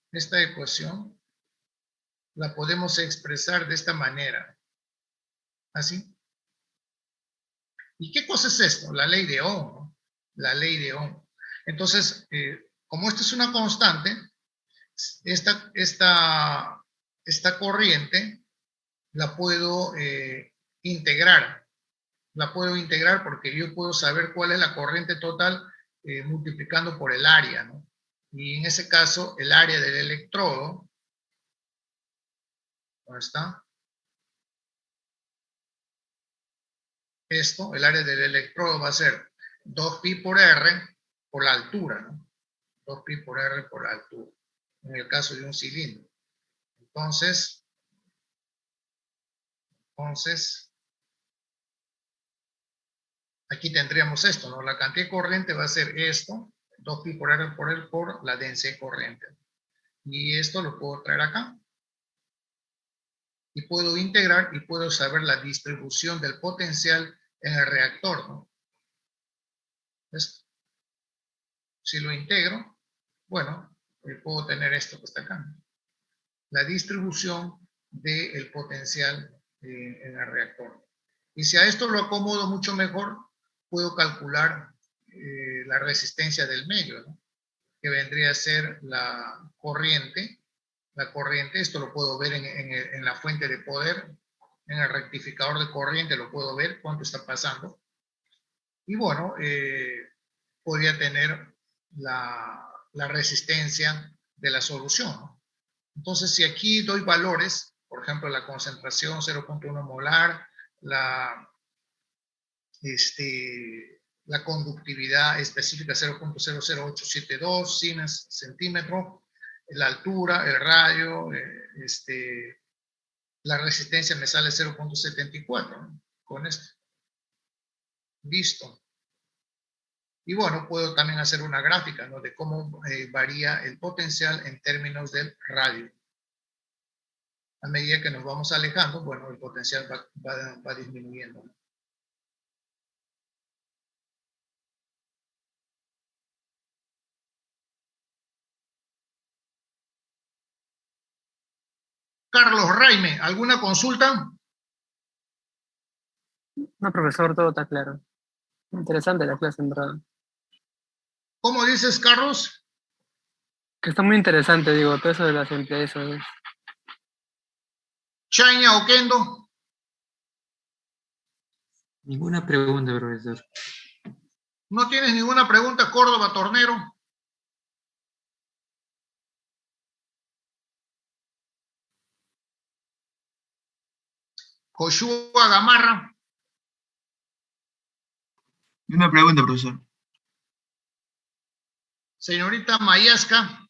la podemos expresar de esta manera. ¿Así? ¿Y qué cosa es esto? La ley de Ohm, ¿no? La ley de Ohm. Entonces, como esta es una constante, esta corriente la puedo integrar. La puedo integrar porque yo puedo saber cuál es la corriente total multiplicando por el área, ¿no? Y en ese caso, el área del electrodo, ¿dónde está? Esto, el área del electrodo va a ser 2pi por r por la altura, ¿no? 2pi por r por la altura, en el caso de un cilindro. Entonces, aquí tendríamos esto, ¿no? La cantidad de corriente va a ser esto, 2pi por r por la densidad corriente. Y esto lo puedo traer acá. Y puedo integrar y puedo saber la distribución del potencial en el reactor, ¿no? Esto. Si lo integro, bueno, puedo tener esto que está acá, ¿no? La distribución del potencial en el reactor. Y si a esto lo acomodo mucho mejor, puedo calcular la resistencia del medio, ¿no? Que vendría a ser la corriente. La corriente, esto lo puedo ver en la fuente de poder, en el rectificador de corriente lo puedo ver cuánto está pasando. Y bueno, podría tener la resistencia de la solución, ¿no? Entonces, si aquí doy valores, por ejemplo, la concentración 0.1 molar, la conductividad específica 0.00872 Siemens centímetro, la altura, el radio, la resistencia me sale 0.74, ¿no? Con esto. Listo. Y bueno, puedo también hacer una gráfica, ¿no? De cómo varía el potencial en términos del radio. A medida que nos vamos alejando, bueno, el potencial va disminuyendo, ¿no? Carlos Raime, ¿alguna consulta? No, profesor, todo está claro. Interesante la clase, en verdad. ¿Cómo dices, Carlos? Que está muy interesante, digo, todo eso de las empresas. Chaña Oquendo. Ninguna pregunta, profesor. ¿No tienes ninguna pregunta, Córdoba Tornero? Joshua Gamarra. Una pregunta, profesor. Señorita Mayasca.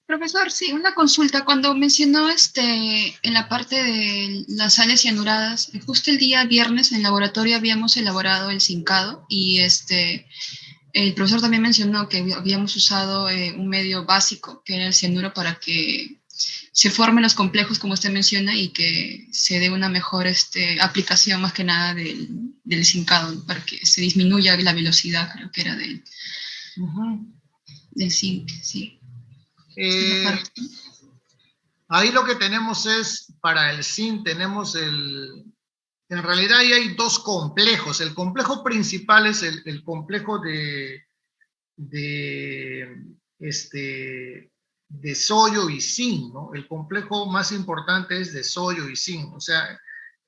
Profesor, sí, una consulta. Cuando mencionó en la parte de las sales cianuradas, justo el día viernes en el laboratorio habíamos elaborado el zincado y el profesor también mencionó que habíamos usado un medio básico, que era el cianuro, para que se formen los complejos, como usted menciona, y que se dé una mejor aplicación más que nada del zincado, para que se disminuya la velocidad, creo que era del zinc, sí. Ahí lo que tenemos es, para el zinc tenemos en realidad ahí hay dos complejos. El complejo principal es el complejo de sodio y zinc, ¿no? El complejo más importante es de sodio y zinc, o sea,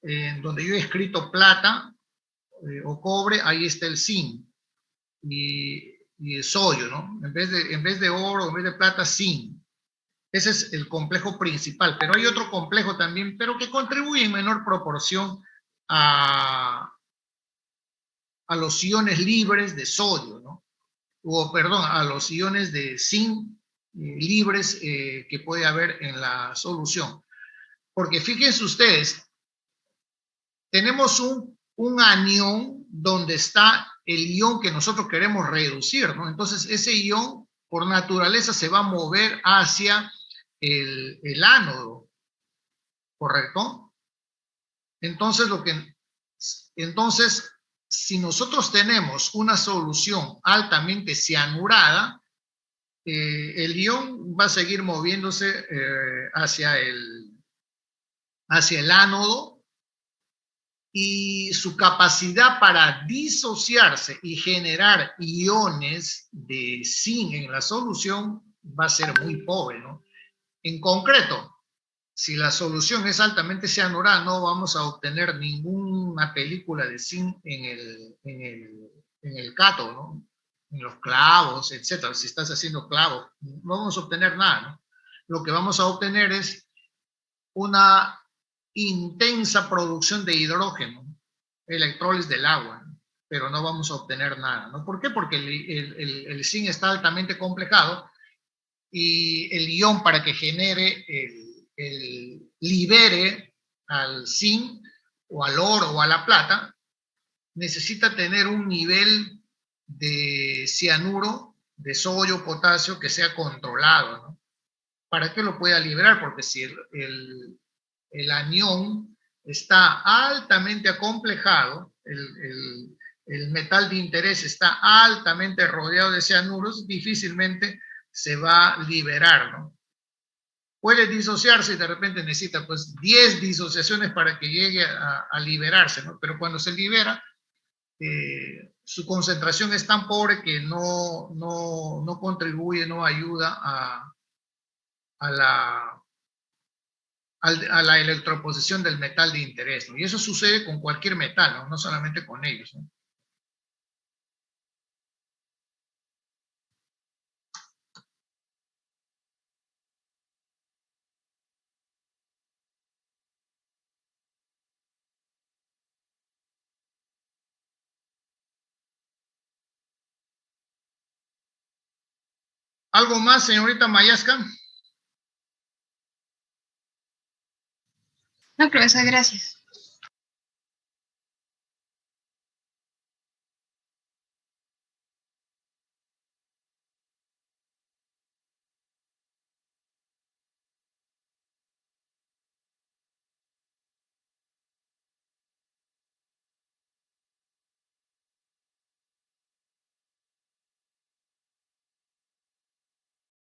en donde yo he escrito plata, o cobre, ahí está el zinc y el sodio, ¿no? En vez de oro, en vez de plata, zinc. Ese es el complejo principal, pero hay otro complejo también, pero que contribuye en menor proporción a los iones libres de sodio, ¿no? O, perdón, a los iones de zinc libres que puede haber en la solución. Porque fíjense ustedes, tenemos un anión donde está el ion que nosotros queremos reducir, ¿no? Entonces, ese ion, por naturaleza, se va a mover hacia el ánodo, ¿correcto? Entonces, si nosotros tenemos una solución altamente cianurada, el ion va a seguir moviéndose hacia el ánodo, y su capacidad para disociarse y generar iones de zinc en la solución va a ser muy pobre, ¿no? En concreto, si la solución es altamente cianurada, no vamos a obtener ninguna película de zinc en el cátodo, ¿no? En los clavos, etcétera. Si estás haciendo clavos, no vamos a obtener nada, ¿no? Lo que vamos a obtener es una intensa producción de hidrógeno, electrólisis del agua, ¿no? Pero no vamos a obtener nada, ¿no? ¿Por qué? Porque el zinc está altamente complejado y el ion para que genere, libere al zinc o al oro o a la plata, necesita tener un nivel de cianuro, de sodio, potasio, que sea controlado, ¿no? Para que lo pueda liberar, porque si el anión está altamente acomplejado, el metal de interés está altamente rodeado de cianuros, difícilmente se va a liberar, ¿no? Puede disociarse y de repente necesita pues 10 disociaciones para que llegue a liberarse, ¿no? Pero cuando se libera, su concentración es tan pobre que no contribuye, no ayuda a la electroposición del metal de interés, ¿no? Y eso sucede con cualquier metal, ¿no? No solamente con ellos, ¿no? ¿Algo más, señorita Mayasca? No, profesor, gracias.